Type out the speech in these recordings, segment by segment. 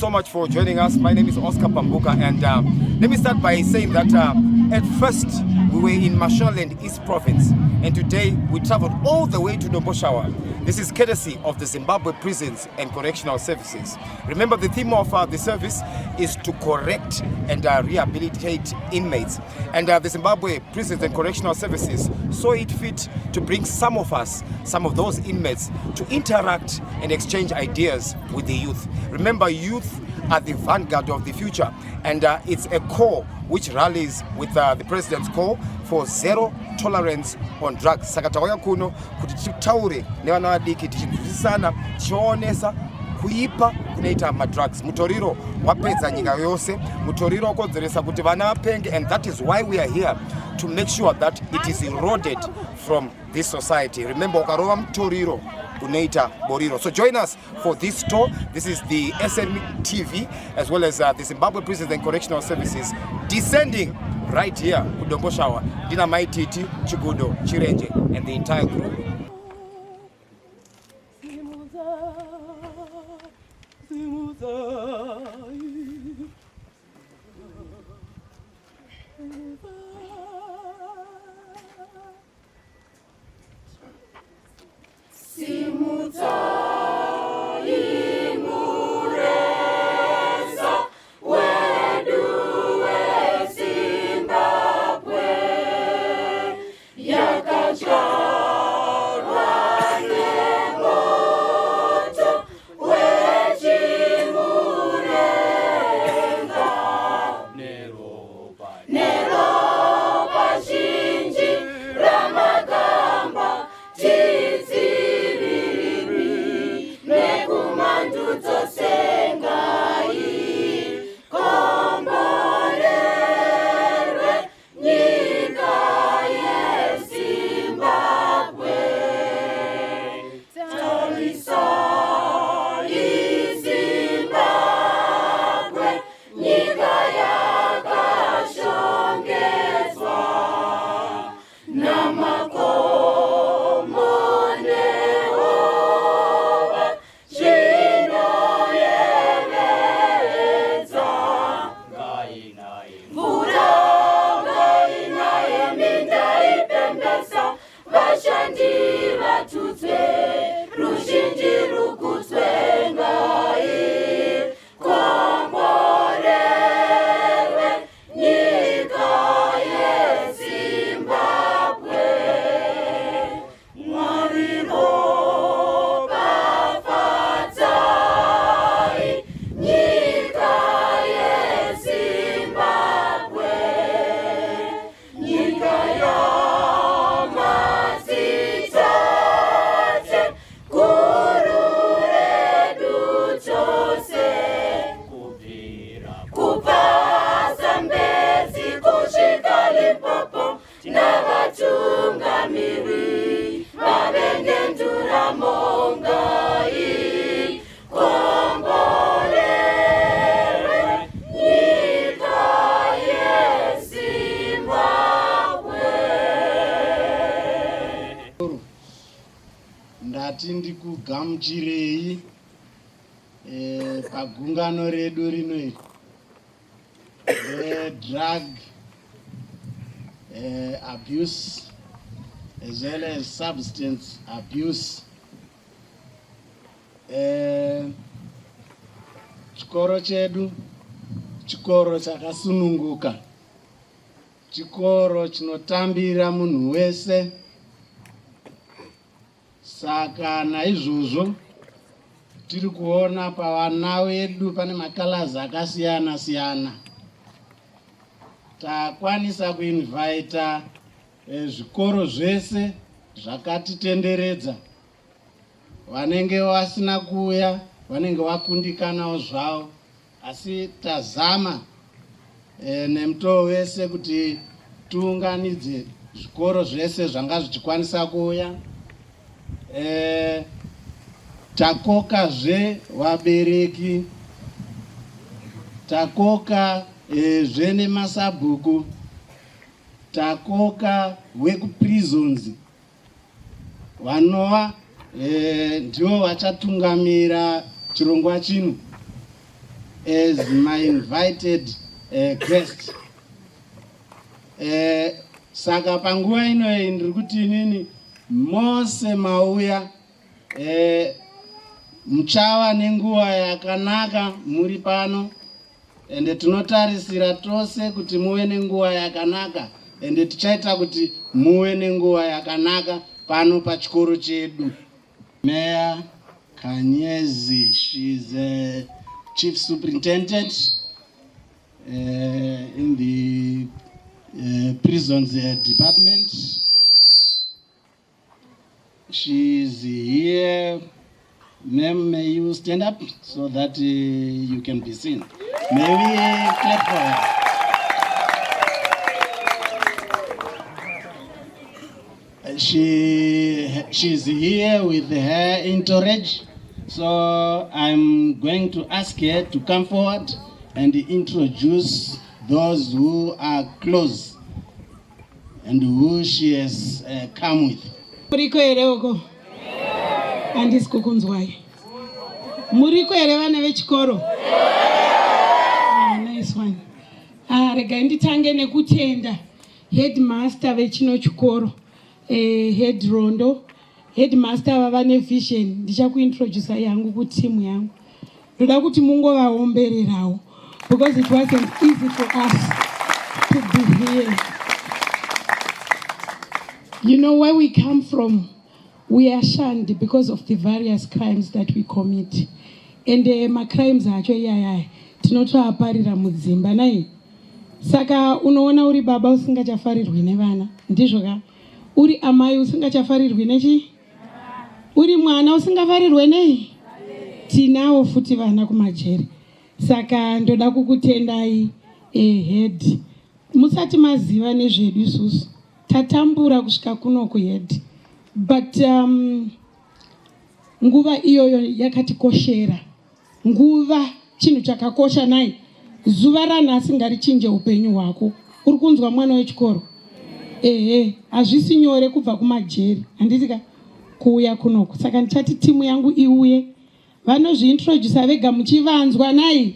so much for joining us. My name is Oscar Pambuka, and let me start by saying that at first we were in Mashonaland East Province, and today we traveled all the way to Noboshawa. This is courtesy of the Zimbabwe Prisons and Correctional Services. Remember, the theme of the service is to correct and rehabilitate inmates. And the Zimbabwe Prisons and Correctional Services saw it fit to bring some of those inmates to interact and exchange ideas with the youth. Remember, youth are the vanguard of the future, and it's a call which rallies with the President's call for zero tolerance on drugs. Saka tauya kuno kuti titaure nevana vadiki tichizwisisana tichionesa kuipa kunoita madrugs. Mutoriro wapedza nyika yose, mutoriro wakodzeresa kuti vana vapenge, and that is why we are here, to make sure that it is eroded from this society. Remember, ukarova mutoriro unoita boriro. So join us for this tour. This is the SlyMedia TV as well as the Zimbabwe Prisons and Correctional Services descending right here to Noboshawa. Dina Maititi, Chigudo, Chirenje, and the entire crew. Ndati kugamuchirei pagungano redu rino drug abuse as well as substance abuse. Chikoro chedu chikoro chakasununguka, chikoro chinotambira munhu wese. Saka naizvozvo tiri kuona pavana vedu pane makalazi akasiyana siyana. Takwanisa kuinvita zvikoro zvese zvakatitenderedza, vanenge vasina kuuya, vanenge vakundikanawo zvavo, asi tazama nemutoo wese kuti tiunganidze zvikoro zvese zvanga zvichikwanisa kuuya. Takoka zve vabereki, takoka zvene masabhuku, takoka wekuprisons vanova ndivo vachatungamira chirongwa chino. as my invited guest. Saka panguva ino ndiri kuti inini mose mauya muchava nenguva yakanaka muri pano, ende tinotarisira tose kuti muve nenguva yakanaka, ende tichaita kuti muve nenguva yakanaka pano pachikoro chedu. Mayor Kanyezi, she's a chief superintendent in the prisons department. She's here. Ma'am, may you stand up so that you can be seen? May we clap for her? She's here with her entourage, so I'm going to ask her to come forward and introduce those who are close and who she has come with. Muriko ere uko? Andisi kukunzwai. Muriko ere vana vechikoro? Nice one. Rega nditange nekutenda headmaster vechino chikoro. Head rondo. Headmaster vava nevision. Ndichakuintroduce yangu kutimu yangu. Ndoda kuti mungovaombererawo, because it wasn't easy for us to be here. You know where we come from, we are shunned because of the various crimes that we commit. And my crimes acho tinotoaparira mudzimba nai. Saka unoona uri baba usingachafarirwi nevana, ndizvo ka? Uri amai usingachafarirwi nechi? Uri mwana usingafarirwi nei? Tinawo futi vana kumajeri. Saka ndoda kukutendai head. Musati maziva nezvedu isusu. Tatambura kusvika kuno kuhead. But nguva iyoyo yakatikoshera. Nguva chinhu chakakosha nai. Zuva ranhasi ngarichinje upenyu hwako. Uri kunzwa mwana wechikoro? Hazvisi nyore kubva kumajeri. Handitika kuuya kunoku. Saka ndichati timu yangu iuye. Vanozviintroduce vega muchivanzwa nai.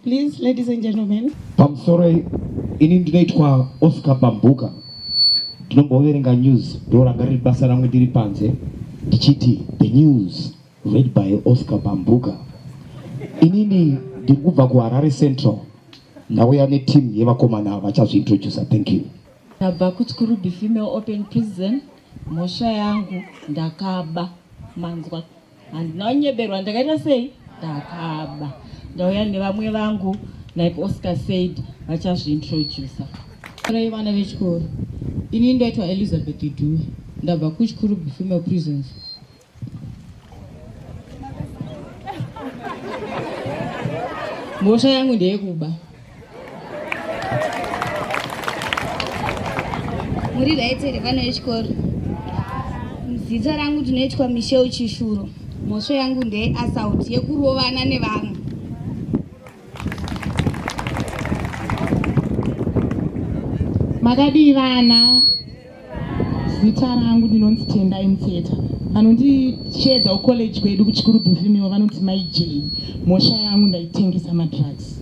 Please, ladies and gentlemen. Pamusoro ini ndinoitwa Oscar Pambuka. Ndinomboverenga news ndoranga riri basa rangu ndiri panze ndichiti the news read by Oscar Pambuka. Inini ndiri kubva kuHarare Central. Ndauya neteam yevakomana vachazviintroduce. Thank you. Ndabva kuTskurubi Female Open Prison. Mhosva yangu ndakaba manzwa. Andinonyeberwa ndakaita sei? Ndakaba. Ndauya nevamwe vangu like Oscar said vachazviintroduce. Rai vana vechikoro. Ini ndaitwa Elizabeth Idue. Ndabva kuTskurubi Female Prisons. Mhosva yangu ndeyekuba. Muri raite vana vechikoro. Zita rangu ndinoitwa Michelle Chishuro. Mhosva yangu ndeye assault yekurovana nevamwe. Makadii vana. Zita rangu ndinonzi Tendai Mtseta. Vanondishedza college kwedu kuTskurubi Female vanoti my J. Mhosva yangu ndaitengesa madrugs.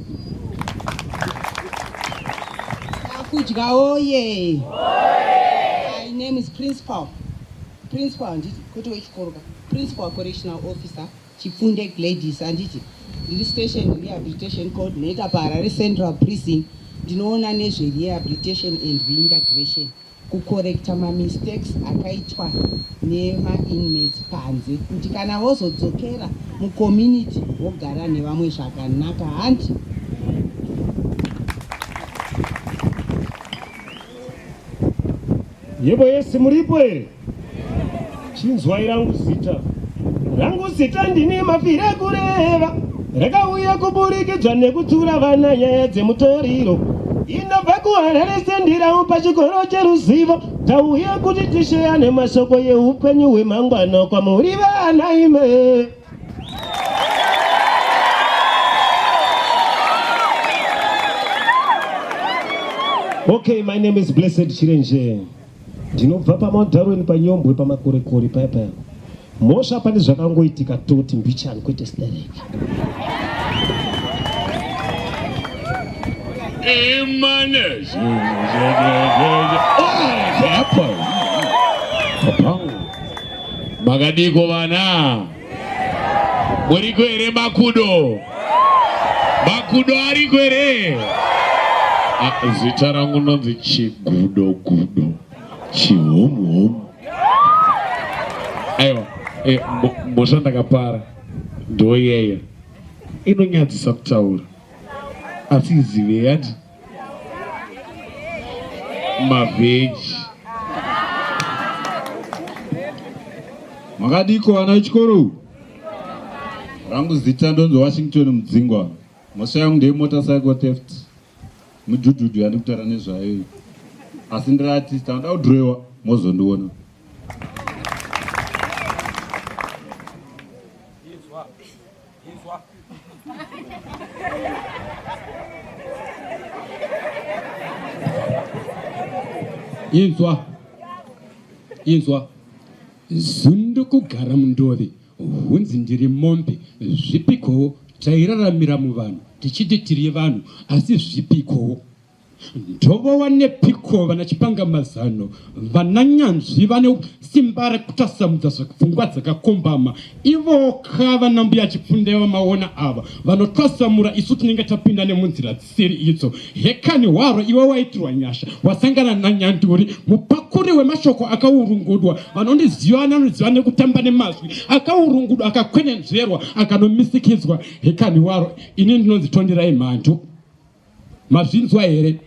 Kudya oye. My name is Principal anditi kuti wechikoro ka. Principal Correctional Officer Chifunde Gladys anditi. Ndiri Station Rehabilitation Coordinator paHarare Central Prison. Ndinoona nezve rehabilitation and reintegration. Kucorrecta mistakes akaitwa nema-inmates panze. Kuti kana vozodzokera mucommunity vogara nevamwe zvakanaka handi. Yebo yesi muripo ere? Chinzwai rangu zita. Rangu zita ndine mafire kureva. Rakauya kuburikidzwa nekutura vana nyaya dzemutoriro. Inobva kuHarare sendira pachikoro cheruzivo. Tauya kuti tisheya nemashoko yeupenyu hwemangwana kwamuri vana ime. Okay, my name is Blessed Chirenje. Ndinobva pamaudharweni panyombwe pamakorekore paya. Mosha pane zvakangoitika toti mbichani kwete sidereka. Magadiko vana muriko here makudo ariko here. Zita rangu nonzi chigudo chihomu. Aiwa mosha ndakapara ndoyeya inonyadzisa kutaura asi izive yati mavheji. Makadiko vana vechikoro, rangu zita ndonzi Washington Mudzingwa. Mhosva yangu ndeye motorcycle theft. Mudhudhudhu yandikutaura nezvayo. Asi ndiri artist, ndoda kudhirowa mozondiona. Inzwa zundo kugara mundove hunzi ndiri mombe zvipiko tairaramira muvanhu tichiti tiri vanhu asi zvipiko ndovowa nepiko vana chipanga mazano vana nyanzvi vane simba rekutasamudza pfungwa dzakakombama ivoka vana mbuya chipfunde vamaona ava vanotwasamura isu tinenge tapinda nemunzira dzisiri idzo. Hekani hwaro iwe waitirwa nyasha wasangana nanyanduri mupakuri wemashoko akaurungudwa vanondiziva anoziva nekutamba nemazwi akaurungudwa akakwenenzverwa akanomisikidzwa. Hekani hwaro ini ndinonzi tondirai mhandu. Mazvinzwa here?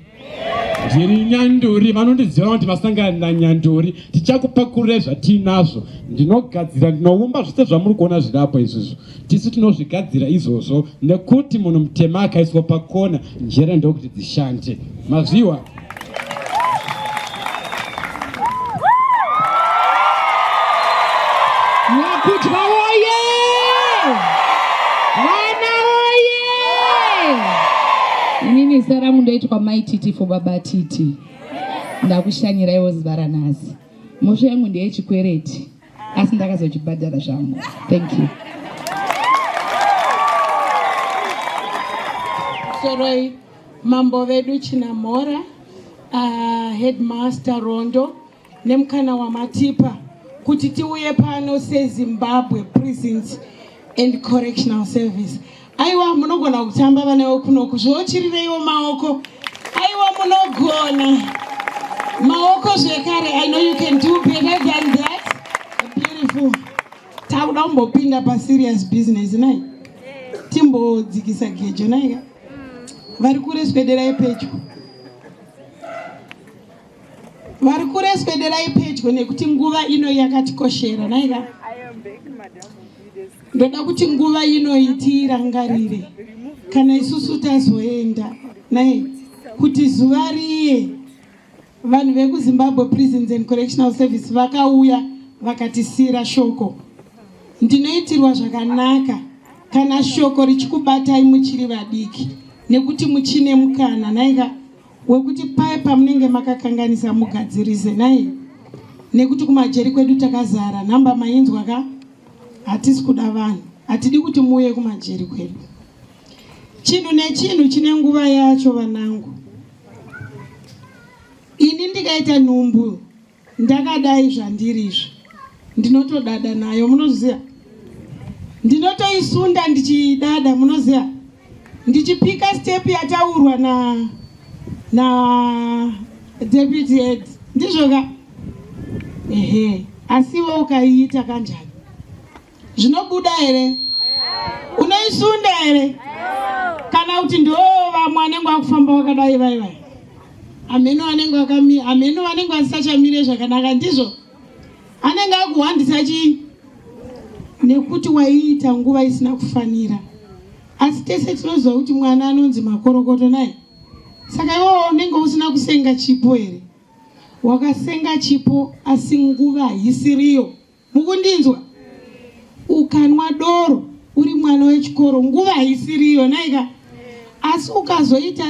Ndiri nyanduri vanondiziva kuti masangana nanyanduri tichakupakurira zvatinazvo. Ndinogadzira ndinoumba zvose zvamuri kuona zvirapo izvozvo tisu tinozvigadzira izvozvo nekuti munhu mutema akaiswa pakona njere ndokuti dzishande. Mazviwa Nyakutwa oye! Vana oye! Inini zita rangu ndoitwa maititi for baba titi. Ndakushanyiraiwo zita ranhasi. Mhosva yangu ndeyechikwereti asi ndakazochibhadhara zvangu. Thank you. Soroi mambo vedu Chinamora, headmaster Rondo, nemkana wa Matipa, kuti tiuye pano seZimbabwe Prisons and Correctional Service. Aiwa munogona kutamba vana vekunoku zvochirireiwo maoko. Aiwa munogona maoko zvekare. I know you can do better than that. Beautiful. Tauda kumbopinda pa serious business nai. Timbodzikisa gejo nai. Vari kureswederai pedyo. Vari kureswederai pedyo nekuti nguva ino yakatikoshera nai. Ndoda kuti nguva ino itirangarire kana isusu tazoenda nai kuti zuva riye vanhu vekuZimbabwe Prisons and Correctional Service vakauya vakatisira shoko. Ndinoitirwa zvakanaka kana shoko richikubatai muchiri vadiki nekuti muchine mukana naika wekuti paye pamunenge makakanganisa mugadzirise nai nekuti kumajeri kwedu takazara namba mainzwa ka hatisi kuda vanhu hatidi kuti muuye kumajeri kwedu. Chinhu nechinhu chine nguva yacho vanangu. Ini ndikaita nhumbu ndakadai zvandirizvo ndinotodada nayo munoziva. Ndinotoisunda ndichidada munoziva. Ndichipika step yataurwa na deputy head ndizvo ka asiwo ukaiita kanjani zvinobuda here? Unoisunda here? Kana kuti ndo vamwe vanenge vakufamba vakadai vai ameno vanenge vasachamire zvakanaka ndizvo anenge akuhwandisa chii nekuti waiita nguva isina kufanira. Asi tese tinoziva kuti mwana anonzi makorokoto naye. Saka iwewe unenge usina kusenga chipo here? Wakasenga chipo asi nguva haisiriyo. Mukundinzwa? Ukanwa doro uri mwana wechikoro nguva haisiriyo naika. Asi ukazoita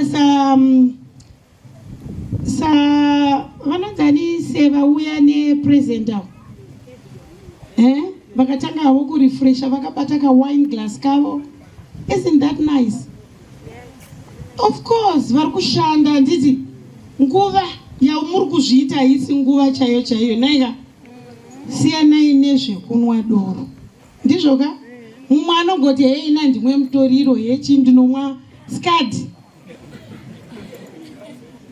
vanonzani sevauya nepresent avo vakatanga havo kurefresha vakabata kawine glass kavo. Isn't that nice? Of course vari kushanda handiti nguva yaumuri kuzviita haisi nguva chaiyo chaiyo. Naika siyanai nezvekunwa doro, ndizvoka? Mumwe anogoti hei ina ndimwe mutoriro hechi ndinomwa skadi.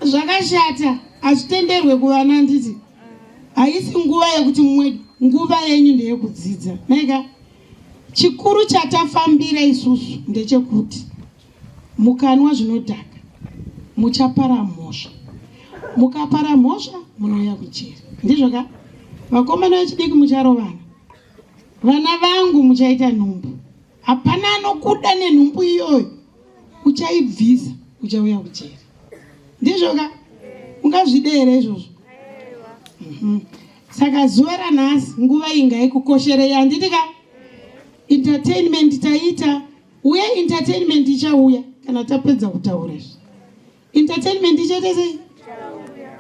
Zvakashata, hazvitenderwe kuvana nditi. Haisi nguva yekuti mumwe, nguva yenyu ndeyekudzidza. Naika chikuru chatafambira isusu ndechekuti mukanwa zvinodhaka muchapara mhosva. Mukapara mhosva munouya kujeri. Ndizvoka? Vakomana vechidiki mucharovana. Vana vangu muchaita nhumbu. Hapana anokuda nenhumbu iyoyo. Uchaibvisa, uchauya kujeri. Ndizvoka? Ungazvide here izvozvo? Saka zuva ranhasi nguva ingaikukosherei handiti ka? Entertainment taita, uye entertainment ichauya kana tapedza kutaura izvi. Entertainment ichaita sei?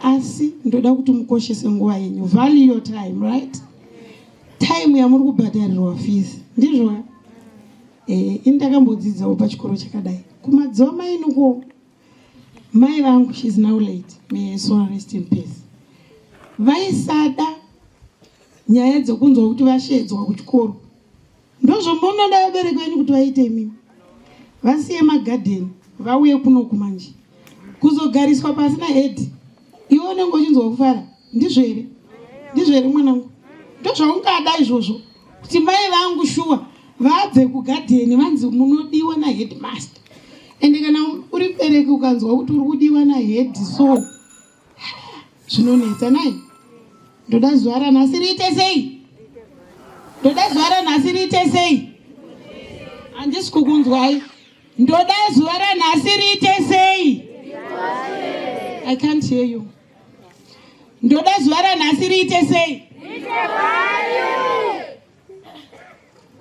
Asi ndoda kuti mukoshese nguva yenyu. Value your time, right? Time yamuri kubhadharirwa fees. Ndizvo? Indakambodzidzawo pachikoro chakadai. Kumadzoma inuko. Mai vangu, she's now late. May her soul rest in peace. Vaisada nyaya dzokunzwa kuti vashedzwa kuchikoro. Ndozvomunoda vabereki venyu kuti vaite imimi. Vasiye magadheni, vauye kuno kumanje. Kuzogariswa pasina hedhi. Iwe unenge uchinzwa kufara. Ndizvo here? Ndizvo here mwanangu? Ndozvaungada izvozvo. Kuti mai vangu shuwa vabve kugadheni vanzi munodiwa naheadmaster. Ende kana uri bereki ukanzwa kuti uri kudiwa nahead so zvinonetsa nai. Ndoda zuva ranhasi riite sei? Ndoda zuva ranhasi riite sei? Handisi kukunzwai. Ndoda zuva ranhasi riite sei? I can't hear you. Ndoda zuva ranhasi riite sei?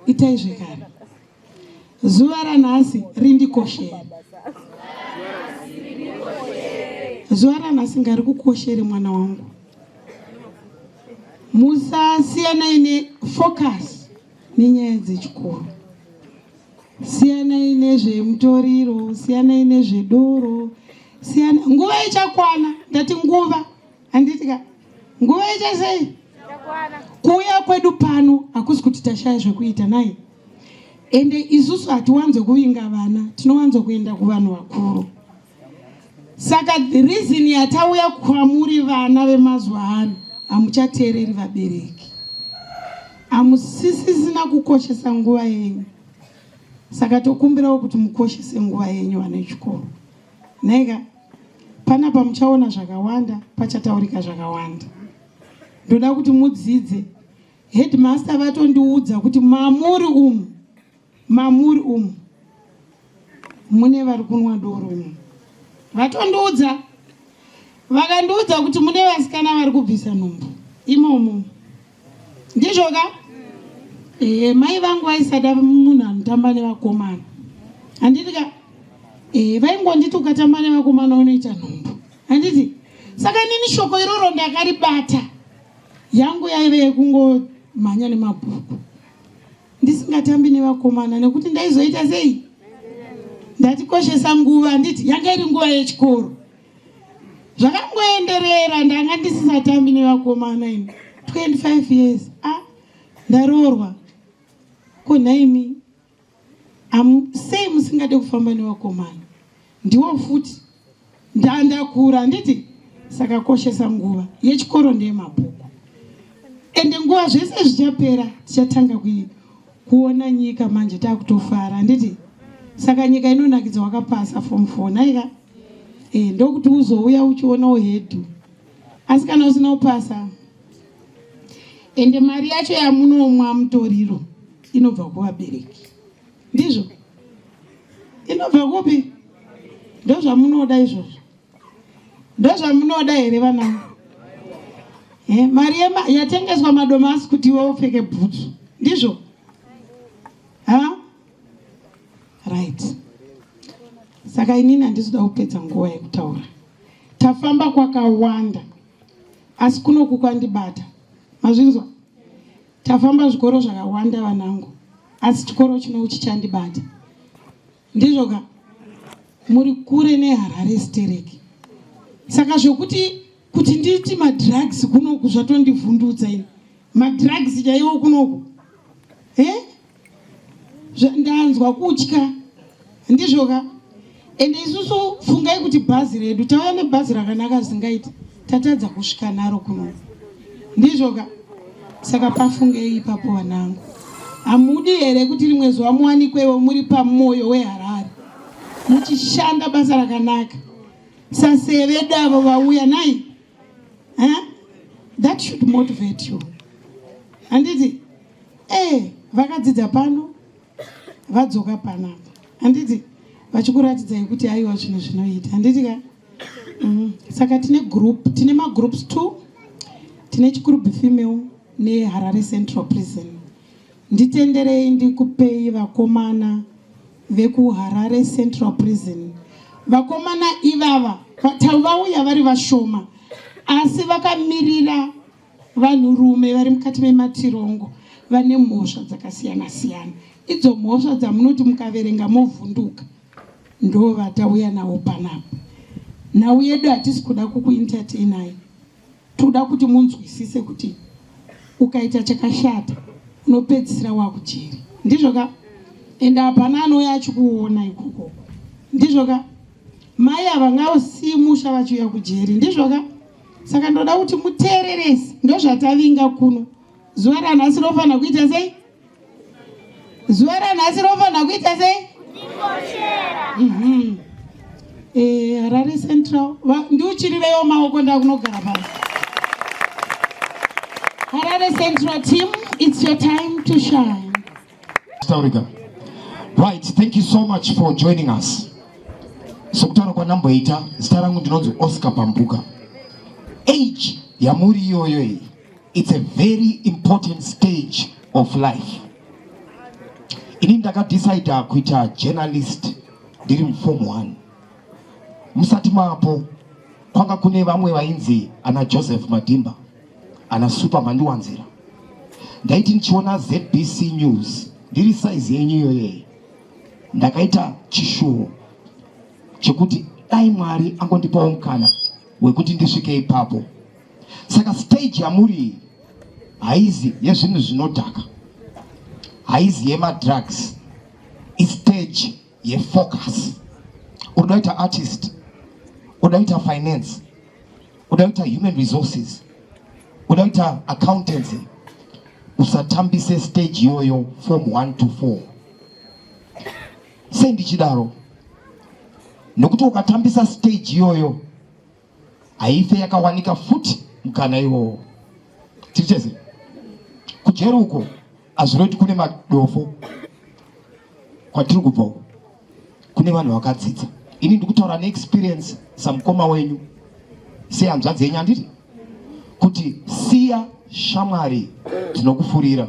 Itai zvekare. Zuva ranhasi rindikoshera. Zuva ranhasi ngarikukoshere mwana wangu. Musasiyana ine focus nenyaya dzechikoro. Siyanai nezvemutoriro, siyanai nezvedoro, siyana. Nguva ichakwana, ndati nguva. Handitika nguva ichasei? Kuuya kwedu pano hakusi kuti tashaya zvekuita nai. Ende isusu hatiwanzo kuvinga vana, tinowanzo kuenda kuvanhu vakuru. Saka the reason yatauya kwamuri vana vemazuva ano hamuchateereri vabereki. Hamusisisina kukoshesa nguva yenyu. Saka tokumbirawo kuti mukoshese nguva yenyu vana vechikoro. Naika pana pamuchaona zvakawanda, pachataurika zvakawanda. Ndoda kuti mudzidze. Headmaster vatondiudza kuti mamuri umu mune vari kunwa doro umu. Vatondiudza. Vakandiudza kuti mune vasikana vari kubvisa nhumbu imomo. Ndizvoka? Mai vangu vaisada munhu anotamba nevakomana. Handitika? Vaingonditi ukatamba nevakomana unoita nhumbu. Handiti? Saka nini shoko iroro ndakaribata. Yangu yaive yekungomhanya nemabhuku. Ndisingatambi nevakomana nekuti ndaizoita sei? Ndatikoshesa nguva. Handiti? Yanga iri nguva yechikoro. Zvakangoenderera ndanga ndisisatambi nevakomana ino. 25 years. Ndaroorwa. Naimi, sei musingade kufamba nevakomana? Ndiwo futi ndandakura nditi saka koshesa nguva yechikoro ndeyemabhuku. Ende nguva zvese zvichapera tichatanga kuona nyika manje takutofara nditi. Saka nyika inonakidza wakapasa form 4 naika. Ndokuti uzouya uchionawo hedhu. Asi kana usina kupasa. Ende mari yacho yamunomwa mutoriro inobva kuvabereki. Ndizvo? Inobva kupi? Ndozvamunoda izvozvo. Ndozvamunoda here vanangu? Mari yatengeswa madomasi kuti iwe upfeke bhutsu. Ndizvo? Right. Saka inini handisida kupedza nguva yekutaura. Tafamba kwakawanda. Asi kuno kukandibata. Mazvinzwa? tafamba zvikoro zvakawanda vanangu, asi chikoro chino chichandibata. Ndizvo ka muri kure neHarare stereki. Saka zvokuti kuti nditi madrugs kunoku zvatondivhundutsa ini. Madrugs chaiwo kunoku. Ndanzwa kutya. Ndizvo ka. Ende isusu fungai kuti bhazi redu tauya nebhazi rakanaka zingaiti tatadza kusvika naro kunoku. Ndizvo ka. Saka pafungei ipapo vanangu. Hamudi here kuti rimwe zuva muwanikwewo muri pamoyo weHarare muchishanda basa rakanaka. Saseve davo vauya nai. That should motivate you. Handiti vakadzidza pano vadzoka panapa. Handiti vachikuratidzai kuti aiwa zvinhu zvinoita. Handiti ka. Saka tine magroups 2. Tine chigroup female neHarare Central Prison. Nditenderei ndikupei vakomana vekuHarare Central Prison. Vakomana ivava vauya vari vashoma, asi vakamirira vanhurume vari mukati mematirongo vane mhosva dzakasiyana siyana. Idzo mhosva dzamunoti mukaverenga movhunduka ndo vatauya navo panapa. Nhau yedu hatisi kuda kukuentertainai, toda kuti munzwisise kuti ukaita chakashata unopedzisira wakujeri. Ndizvo ka. Ende hapana anouya achikuona ikoko. Ndizvo ka. Mai havangasimusha vachiuya kujeri. Ndizvo ka. Saka ndoda kuti muteererese. Ndozvatavinga kuno. Zuva ranhasi rofanira kuita sei? Zuva ranhasi rofanira kuita sei? Harare Central. Ndiuchirirewo maoko ndakunogara pasi. Harare Central team, it's your time to shine. Right, thank you so much for joining us. So kutaura kwa number 8, zita rangu ndinonzi Oscar Pambuka. Age ya muri iyoyo, it's a very important stage of life. Ini ndakadecide kuita journalist ndiri form 1. Musati mapo kwanga kune vamwe vainzi ana Joseph Madimba, ana Superman ndiwanzira. Ndaiti nichiona ZBC News ndiri size yenyu iyoyo, ndakaita chishuwo chekuti dai Mwari angondipawo mukana wekuti ndisvike ipapo. Saka stage yamuri haizi yezvinhu zvinodhaka, haizi yemadrugs, istage yefocus. Unoita artist, unoita finance, unoita human resources, unoita accountancy, usatambise stage yoyo form 1 to 4. Sendichidaro nokuti ukatambisa stage yoyo haife yakawanika futi mukana iwowo. Tiricheze kujeri uko azviroti kune madofo kwatiri kubva uko kune vanhu vakadzidza. Ini ndikutaura neexperience samukoma wenyu sehanzvadzi yenyu. Handiti kuti siya shamwari dzinokufurira,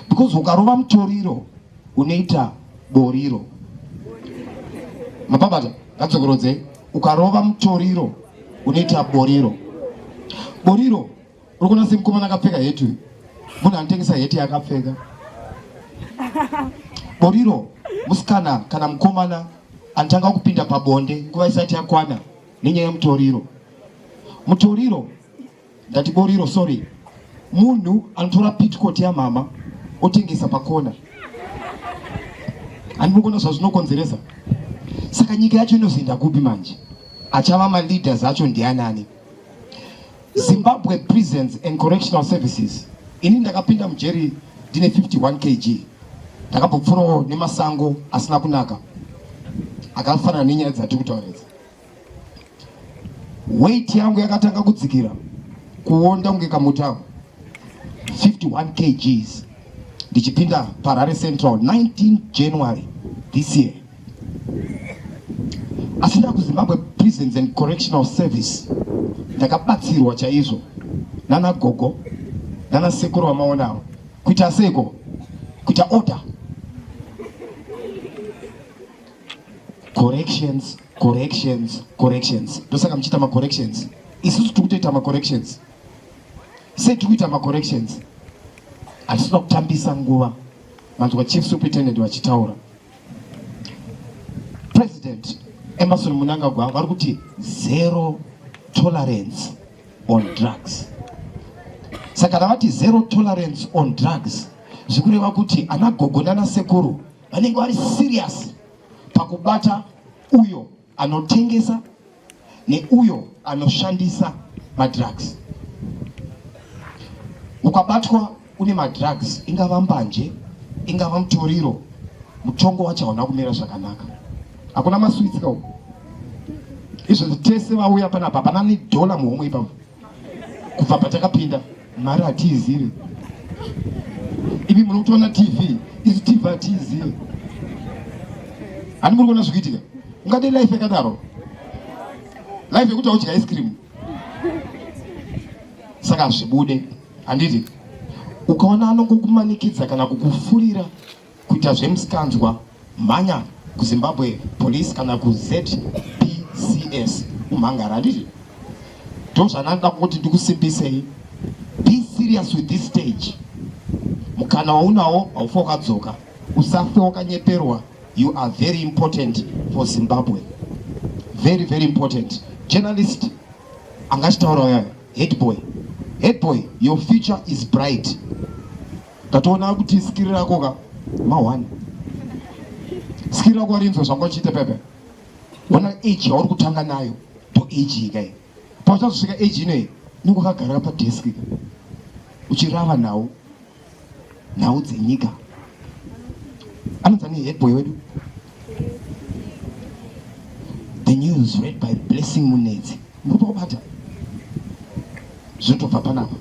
because ukarova mutoriro unoita boriro. Mapabata ngatsokorodze, ukarova mutoriro unoita boriro. Boriro uri kuona semukomana akapfeka heti, munhu anotengesa heti yakapfeka. Boriro musikana kana mukomana anotanga kupinda pabonde nguva isati yakwana nenyaya yemutoriro. Mutoriro ndati boriro, sorry, munhu anotora pitcoat yamama otengesa pakona. Handinokuona zvazvinokonzeresa. Saka nyika yacho inozoenda kupi manje? Achava maleaders acho ndianani? Zimbabwe Prisons and Correctional Services. Ini ndakapinda mujeri ndine 51 kg. Ndakambopfuurawo nemasango asina kunaka akafanana nenyaya dzatiri kutaura idzi. Weight yangu yakatanga kudzikira kuonda kunge kamutamu 51 kgs ndichipinda paHarare Central 19 January this year. Asina kuZimbabwe Prisons and Correctional Service ndakabatsirwa chaizvo nana gogo nana sekuru wamaonawo kuita seko kuita order corrections corrections corrections. Ndosaka mchita ma corrections. Isusu tukutoita ma corrections. Se tukuita ma corrections hatisina kutambisa nguva. Manzwa Chief Superintendent wachitaura. President Emerson Mnangagwa vari kuti zero tolerance on drugs. Saka vati zero tolerance on drugs, zvikureva kuti ana gogo nana sekuru vanenge vari serious pakubata uyo anotengesa neuyo anoshandisa madrugs. Ukabatwa une madrugs, ingava mbanje, ingava mutoriro, mutongo wacho hauna kumira zvakanaka. Hakuna maswitska uko. Izvo tese vauya panapa pana ni dola muhomwe ipapo. Kubva patakapinda mari hatiizivi. Ivi munotoona TV, izi TV hatiizivi. Hani muri kuona zvikuitika? Ungade life yakadaro. Life yekuti hauchika ice cream. Saka zvibude. Handiti ukaona anongokumanikidza kana kukufurira kuita zvemuskanzwa, mhanya kuZimbabwe police kana kuZPCS umhangara. Handiti ndozvananda kuti ndikusimbisei, be serious with this stage. Mukana waunawo haufa wakadzoka, usafe wakanyeperwa. You are very important for Zimbabwe, very very important. Journalist angachitaura yayo, head boy, your future is bright. Tatoona kuti skill rako ka ma1 skill rako rinzo zvangochite pepe. Ona age yauri kutanga nayo to age ikai. Pauchazosvika age inoyi ningokagara pa desk uchirava nawo dzenyika. Another head boy wedu. The news read by Blessing Munezi. Murikubata zvitobva panapa.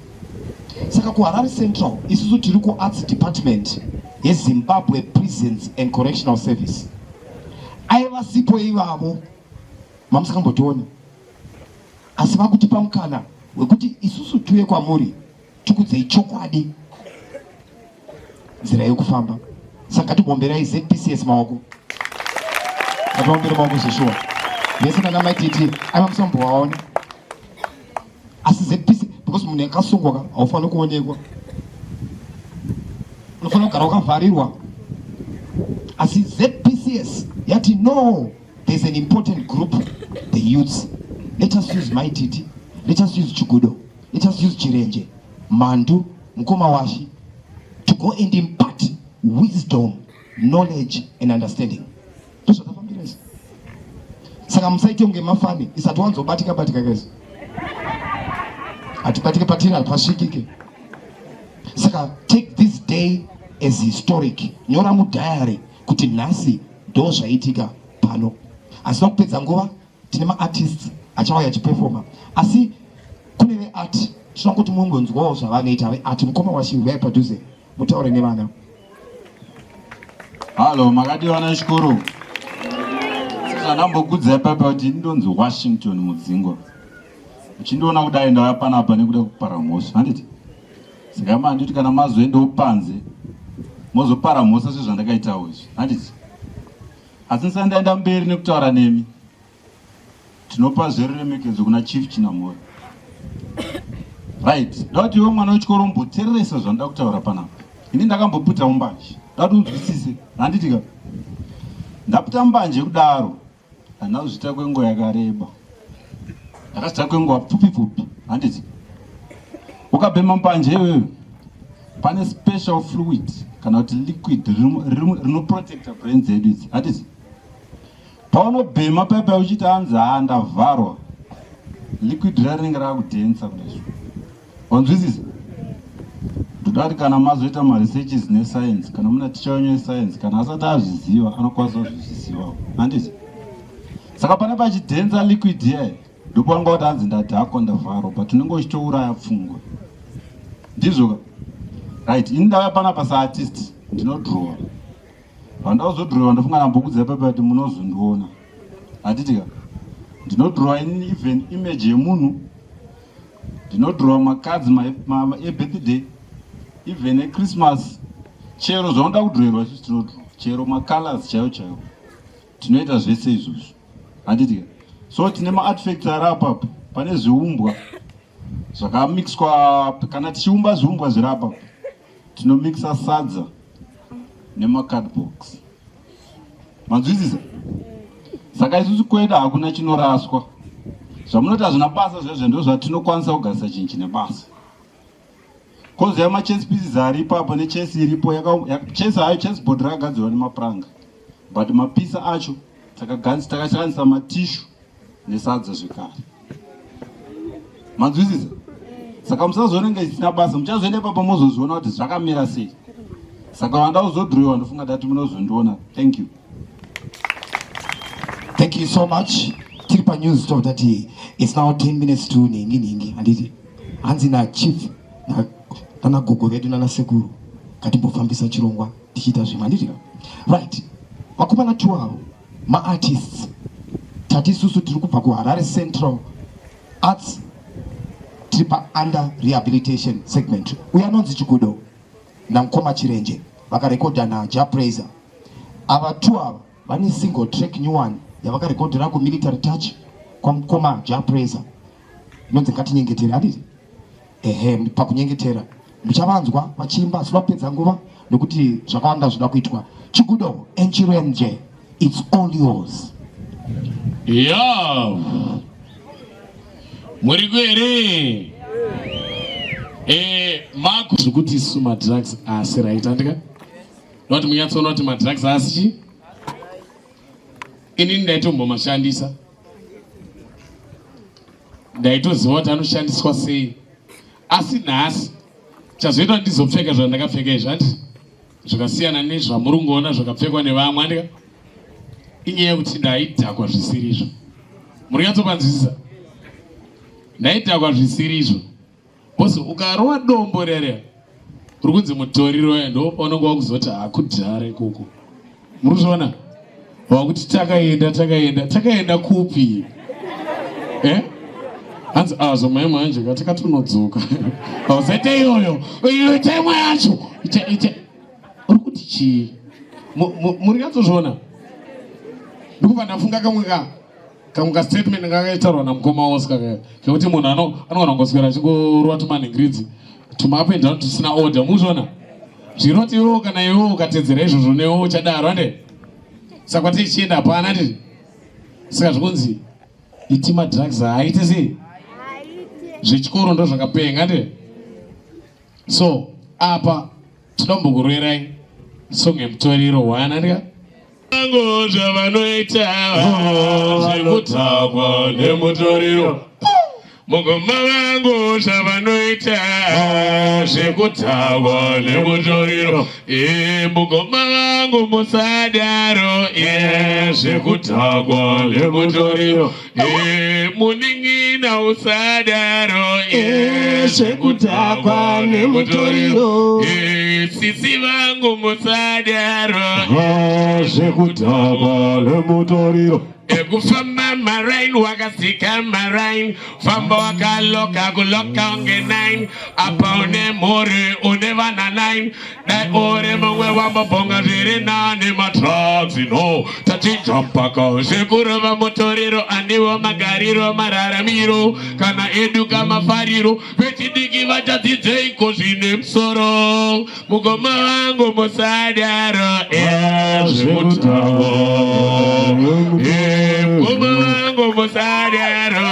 Saka kuHarare Central isusu tiri kuArts Department yeZimbabwe Prisons and Correctional Service. Aiva sipo ivavo mamusakambotiona, asi vakutipa mukana wekuti isusu tuye kwamuri tikudzei chokwadi nzira yekufamba. Saka tibomberai ZPCS maoko, ngatibombere maoko zveshuwa. Vese nana maititi aiva musambowaona, asi ZPCS because munhu akasungwa haufaniri kuonekwa, unofanira kugara wakavharirwa. Asi ZPCS yati no, there's an important group, the youths. Let us use maititi, let us use Chigudo, let us use Chirenje, Mandu, Mkomawashi to go and impart wisdom, knowledge and understanding. Saka musaite unge mafani isati wanzobatika kezi. Atibatike patira pasvikike. Saka take this day as historic. Nyora mudhayari kuti nhasi ndo zvaitika pano. Asina kupedza nguva tine maartists achauya achiperforma. Asi kune veart tinoda kuti mungonzwawo zvavanoita veart. Mkomawashi uyai padhuze mutaure nevana. Halo, makadiwana chikuru. Ndambokudza papa kuti ndonzi Washington mudzingwa. Uchindiona kudai ndauya panapa nekuda kupara mhosva. Handiti? Saka manditi kana mazoendawo panze mozopara mhosva sezvandakaitawo izvi. Handiti? Asi ndisandaenda mberi nekutaura nemi. Tinopa zveruremekedzo kuna Chief Chinamora. Right. Ndauti iwe mwana wechikoro mboteeresa zvandoda kutaura panapa. Ini ndakamboputa mumbanje. Ndauti unzwisise. Handiti ka? Ndaputa mbanje kudaro. Handina kuzviita kwenguva yakareba. Ndakazviita kwenguva pfupi. Handiti? Ukabhema mbanje iwewe pane special fluid kana kuti liquid rinoprotecta brain dzedu idzi. Handiti? Paunobhema pepe uchiti hanzi ndavharwa, liquid riya rinenge rakudhensa kudai. Wanzwisisa? Ndoda kuti kana mazoita maresearches nescience, kana muna ticha wenyu wescience, kana asati azviziva anokwanisa kuzvizivawo. Handiti? Saka pane pachidhensa liquid iya ndopanonga kuti hanzi ndadhakwa ndavharwa, but unenge uchitouraya pfungwa. Ndizvo ka? Right, ini ndauya panapa saartist ndinodhirowa. Pandakuzodhirowa ndofunga ndambokudza pepe kuti munozondiona. Handiti ka? Ndinodhirowa even image yemunhu, ndinodhirowa makadzi ebirthday, even eChristmas. Chero zvaunoda kudhirowerwa isusu tinodhirowa. Chero macolors chaiwo. Tinoita zvese izvozvo. Handiti ka? So tine maartifacts ari apapo. Pane zviumbwa zvakamixwa, kana tichiumba zviumbwa zviri apapo. tinomixa sadza nemakadbox. Manzwisisa? Saka isusu kwedu hakuna chinoraswa. Zvamunoti hazvina basa zvezvo ndo zvatinokwanisa kugarisa chinhu chine basa. Kozi yama-chess pieces ari ipapo nechess iripo chess hayo chessboard rakagadzirwa nemapuranga. But mapisa acho takashandisa matishu nesadza zvekare. Manzwisisa? Saka musazonenge isina basa, muchazoenda ipapo mozozviona kuti zvakamira sei. Saka wanda uzodhirowa ndofunga dati munozondiona. Thank you. Thank you so much. Tiripa news talk that it's now 10 minutes to ningi anditi. Hanzi na chief na gogo vedu na sekuru katimbofambisa chirongwa tichita zvimanditira. Right. Vakubana tuwao ma artists tati susu tiri kubva ku Harare Central Arts tripa under rehabilitation segment. Uyanonzi Chikudo na Mkoma Chirenje vakarekodha na Japraiser. Ava two ava vane single track new one yavakarekodhera ku Military Touch kwa Mkoma Japraiser. Nonzi ngatinyengetere aditi. Pakunyengetera muchavanzwa vachimba zvapedza nguva nokuti zvakawanda zvida kuitwa. Chikudo and Chirenje, it's all yours. Yeah. Murigwere. Mark kuti suma drugs asi right andika. Not munyatsona kuti ma drugs asi. Inini ndaitombo mashandisa. Ndaitoziva kuti anoshandiswa sei. Asi nhasi chazoita ndizopfeka zvandakapfeka izvi andi. Zvakasiyana nezvamurungoona zvakapfekwa nevamwe andika. Inyaya yekuti ndaidhakwa zvisiri izvo. Muri kunyatsopanzwisisa? Ndaidhakwa zvisiri izvo. Bosi ukarova dombo rere uri kunzi mutoriro ndo paunenge wakuzoti hakudhara ikoko. Muri kuzviona? Wakuti takaenda kupi? Hanzi zomai manje katakatodzoka. Ausaite iyoyo. Ite imwe yacho. Ite. Uri kuti chii? Muri kunyatsoona? Ndikupa ndafunga kamwe statement ngakaitarwa naMukoma Oscar kekuti munhu anogona kungoswera achingorova tumaningridzi tumape and down tusina order. Muzviona? Zvinoti iwewo kana iwewo ukatedzera izvozvo newewo uchadaro ande. Saka tichienda hapana ati. Saka zvikunzi iti madrugs haaite sei? Zvechikoro ndo zvakapenga ande. So apa tinombokuroerai song yemutoriro one andika. Vangu zvavanoita zvekutakwa nemutoriro. Mugoma vangu zvavanoita zvekutakwa nemutoriro. Mugoma vangu musadaro zvekutakwa nemutoriro. Muningina usadaro zvekutakwa nemutoriro. Sisi vangu musadaro zvekutakwa nemutoriro. Ekufamba marain wakasika marain famba wakaloka kuloka unge 9 apa une mori une vana 9 dai ore mwe wambabonga zviri nane matrags no tachinja mpaka zvekurova mutoriro andiwo magariro mararamiro kana eduka mafariro vechidiki vachadzidzeko zvine musoro. Mugoma wangu musadaro zvekutakwa. Mugoma wangu musadaro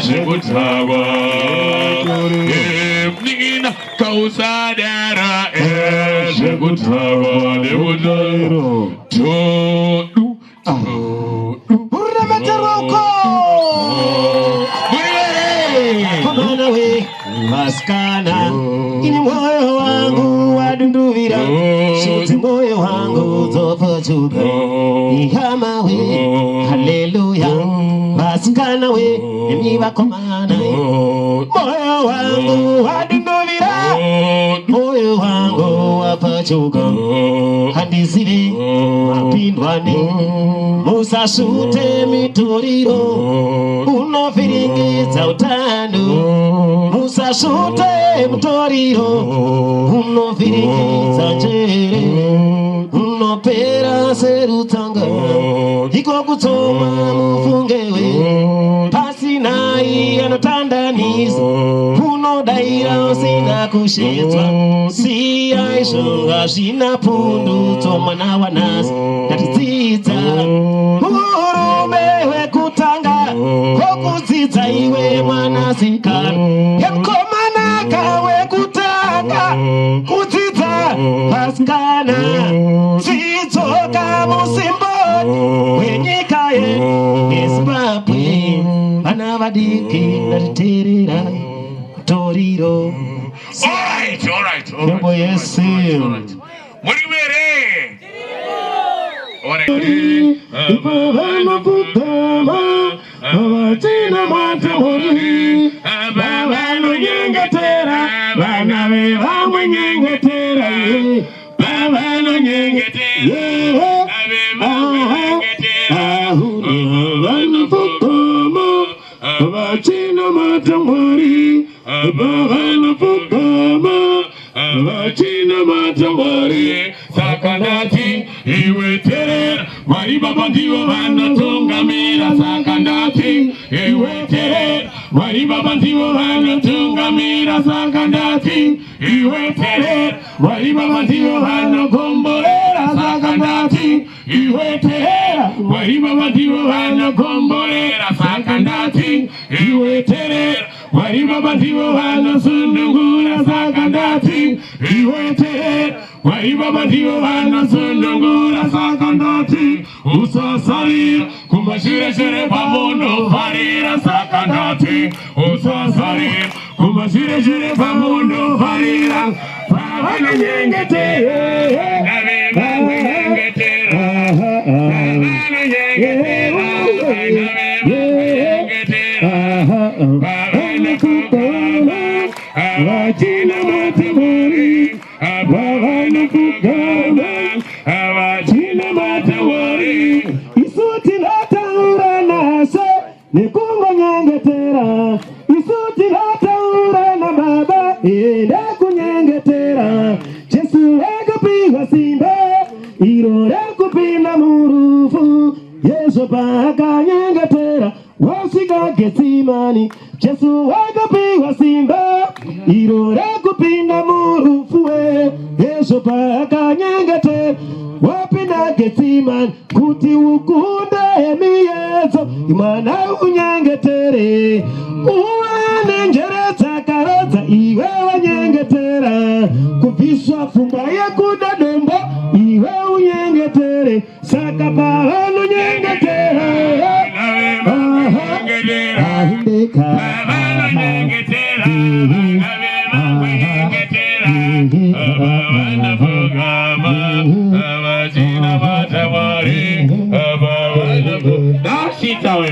zvekutakwa. Mningina kausadaro zvekutakwa nemutoriro. Uremeteroko Komana we Maskana ini moyo wangu wadunduvira Shuti moyo wangu zopochuka Ihama we Haleluya Maskana we Emiwa komana moyo wangu wadunduvira Moyo wangu wapachuka Handizili mapindwani Musashute mitoriro unoviringidza utano. Musashute mitoriro unoviringidza njere unopera serutanga iko kutsoma mufungewe pasina anotandaniza unodaira usina kushedzwa siya izvo hazvina pundutso mwana wanhasi ngatidzidza urume hwekutanga kokudzidza iwe mwanasikana yemukomana kawekutanga kudzidza vasikana dzidzoka musimbo wenyika yeZimbabwe vana vadiki ngatiteerera toriro nyimbo yese muri mere vanokugama vatina matamori vanonyengetera vana vevamwe nyengetera vanonyengetera vanokugama vatina matamori vanokugama vatina matamori saka ndati iwe terera Mwari Baba ndivo vanotungamira saka ndati iwe terera Mwari Baba ndivo vanotungamira saka ndati iwe terera Mwari Baba ndivo vanogomborera saka ndati iwe terera Mwari Baba ndivo vanogomborera saka ndati iwe terera Mwari Baba ndivo vanosundungura saka ndati iwe terera Mwari Baba ndivo vanosundungura saka ndati usasarira kumashure pamundofarira saka ndati usasarira kumashure pamundofarira pavanonyengetera vatina matamori vanokugama vatina matamori isu tinataura naso nekungonyengetera isu tinataura na baba enda kunyengetera Jesu akapihwa simba iro rekupinda murufu Yesu pakanyengetera wasvika Getsemani Jesu akapihwa simba iro rekupinda murufu Yesu pakanyengetera wapinda Getsemani kuti ukunde miyedzo mwana unyengetere uwane njere dzakarodza iwe wanyengetera kubviswa pfungwa yekuda dombo iwe unyengetere saka pavanonyengetera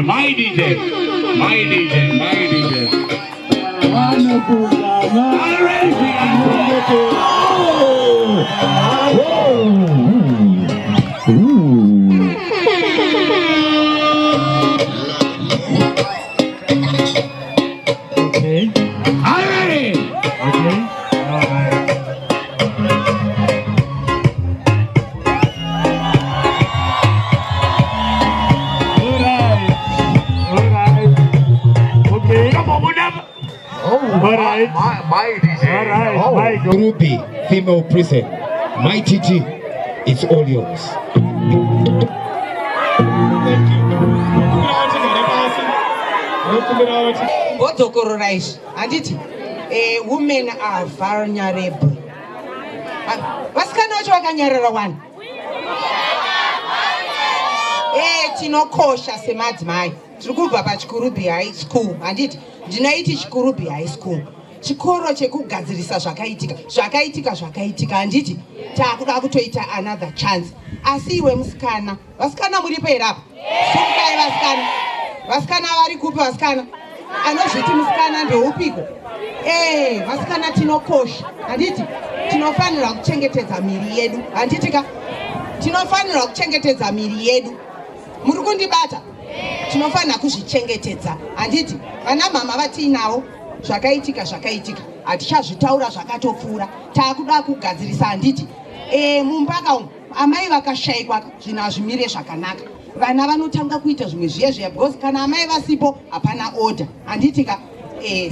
My DJ. Ruby, female prison. My TT, it's all yours. Bodokororais, anditi, women are vulnerable. Vasikana vacho vakanyarara wani. Tinokosha semadzimai. Tiri kubva paChikurubi High School, anditi, ndinoiti Chikurubi High School. Chikoro chekugadzirisa zvakaitika handiti taakuda kutoita another chance asi iwe musikana vasikana muri pera apa sukai vasikana vari kupi vasikana anozviti musikana ndeupiko vasikana tinokosha handiti tinofanirwa kuchengetedza miri yedu handitika tinofanirwa kuchengetedza miri yedu muri kundibata tinofanira kuzvichengetedza handiti vana mama vatiinavo zvakaitika hatichazvitaura zvakatopfuura taakuda kugadzirisa handiti mumbaka umu amai vakashayikwa zvinhu hazvimire zvakanaka vana vanotanga kuita zvimwe zviye because kana amai vasipo hapana order handitika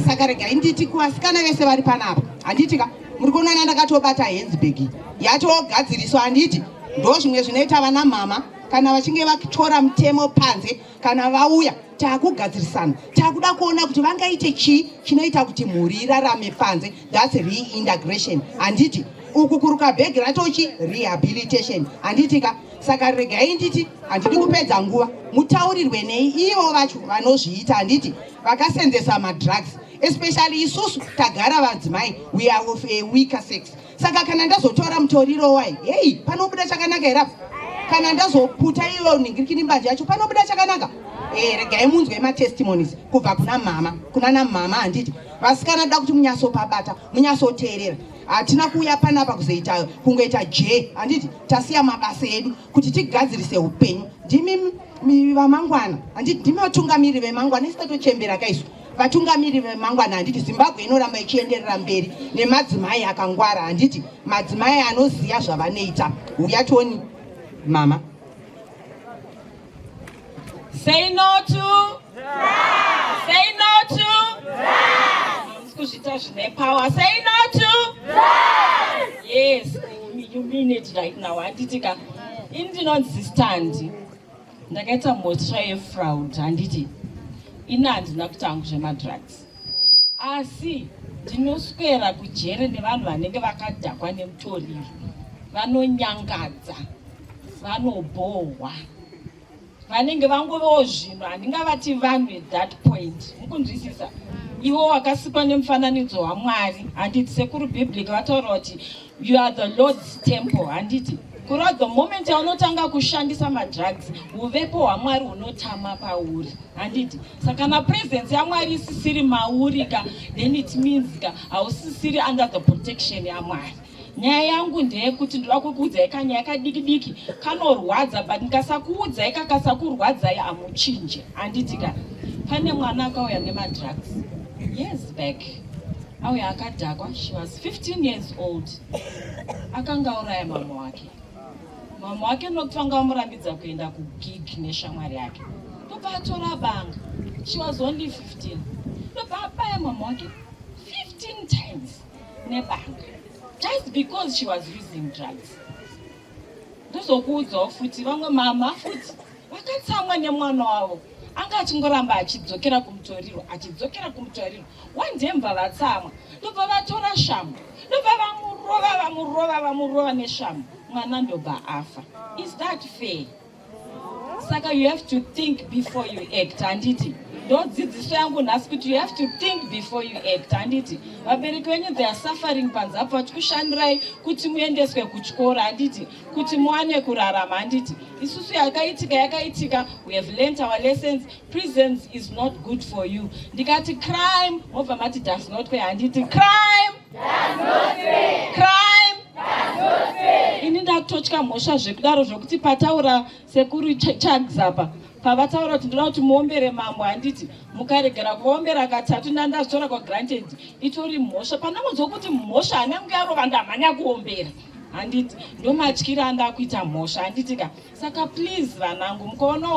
saka regai nditi kuvasikana vese vari panapa handitika muri kuonana ndakatobata handsbag yatogadziriswa handiti ndo zvimwe zvinoita vana mama kana vachinge vatora mutemo panze kana vauya takugadzirisana takuda kuona kuti vangaite chii chinoita kuti mhuri irarame panze. That's reintegration handiti uku kuruka bhegi ratochi rehabilitation handitika. Saka regai nditi handidi kupedza nguva mutaurirwe nei ivo vacho vanozviita handiti vakasenzesa madrugs, especially isusu tagara vadzimai, we are of a weaker sex. Saka kana ndazotora mutoriro wai hey panobuda chakanaka here kana ndazoputa ivo ningirikini mbanje yacho panobuda chakanaka. Regai munzwe matestimonies kubva kuna mama handiti vasikana da kuti munyasopabata munyasoteerera. Hatina kuuya panapa kuzoita kungoita je handiti tasiya mabasa edu kuti tigadzirise upenyu. Ndimi vamangwana handiti ndimi vatungamiri vemangwana isatochembera kaisu vatungamiri vemangwana handiti Zimbabwe inoramba ichienderera mberi nemadzimai akangwara handiti madzimai anoziya zvavanoita. Uya toni mama. Say no to drugs. Say no to drugs. Kuzvita zvine power. Say no to drugs. Yes, you mean it right now. Handitika indinonzi standi ndakaita mhosva yefraud handiti ina handina kutangu zvemadrugs asi ndinoswera kujere nevanhu vanenge vakadhakwa nemutoriro vanonyangadza vanobhohwa vanenge vangovewo zvinhu handingavati vanhu at that point mukunzwisisa. Ivo wakasikwa nemufananidzo waMwari handiti sekuru bhiblika vataura kuti you are the Lord's temple handiti kurova the moment yaunotanga kushandisa madrugs uvepo hwaMwari hunotama pauri handiti. Saka kana presence yaMwari isisiri mauri ka then it means ka hausisiri under the protection yaMwari. Nyaya yangu ndeyekuti ndoda kukuudzai kanyaya kadiki kanorwadza but ndikasakuudzai kakasakurwadzai hamuchinje handitika. Pane mwana akauya nemadrugs years back auya akadhakwa. She was 15 years old. Akanga auraya mama wake. Mama wake nokutanga amurambidza kuenda kugig neshamwari yake ndobva atora banga. She was only 15. Ndobva abaya mama wake 15 times nebanga just because she was using drugs. Ndozokuudzawo futi vamwe mama futi vakatsamwa nemwana wavo anga achingoramba achidzokera kumutoriro one day mbva vatsamwa ndobva vatora shamhu ndobva vamurova neshamhu mwana ndobva afa. Is that fair? Saka you have to think before you act handiti. Ndodzidziso yangu nhasi kuti you have to think before you act handiti. Vabereki venyu they are suffering panze apo vachikushandirai kuti muendeswe kuchikora handiti kuti muwane kurarama handiti. Isusu yakaitika we have learnt our lessons. Prisons is not good for you. Ndikati crime mobva mati does not pay handiti. Crime does not pay. Crime does not pay. Ini ndakutotya mhosva zvekudaro zvokuti pataura sekuru chags apa pavataura kuti ndoda kuti muombere mambo handiti mukaregera kuombera katatu ndandazvitora kwagranted itori mhosva panamudzwa kuti mhosva anenge yarova ndamhanya kuombera handiti ndomatyira andakuita mhosva handitika. Saka please vanangu mukaona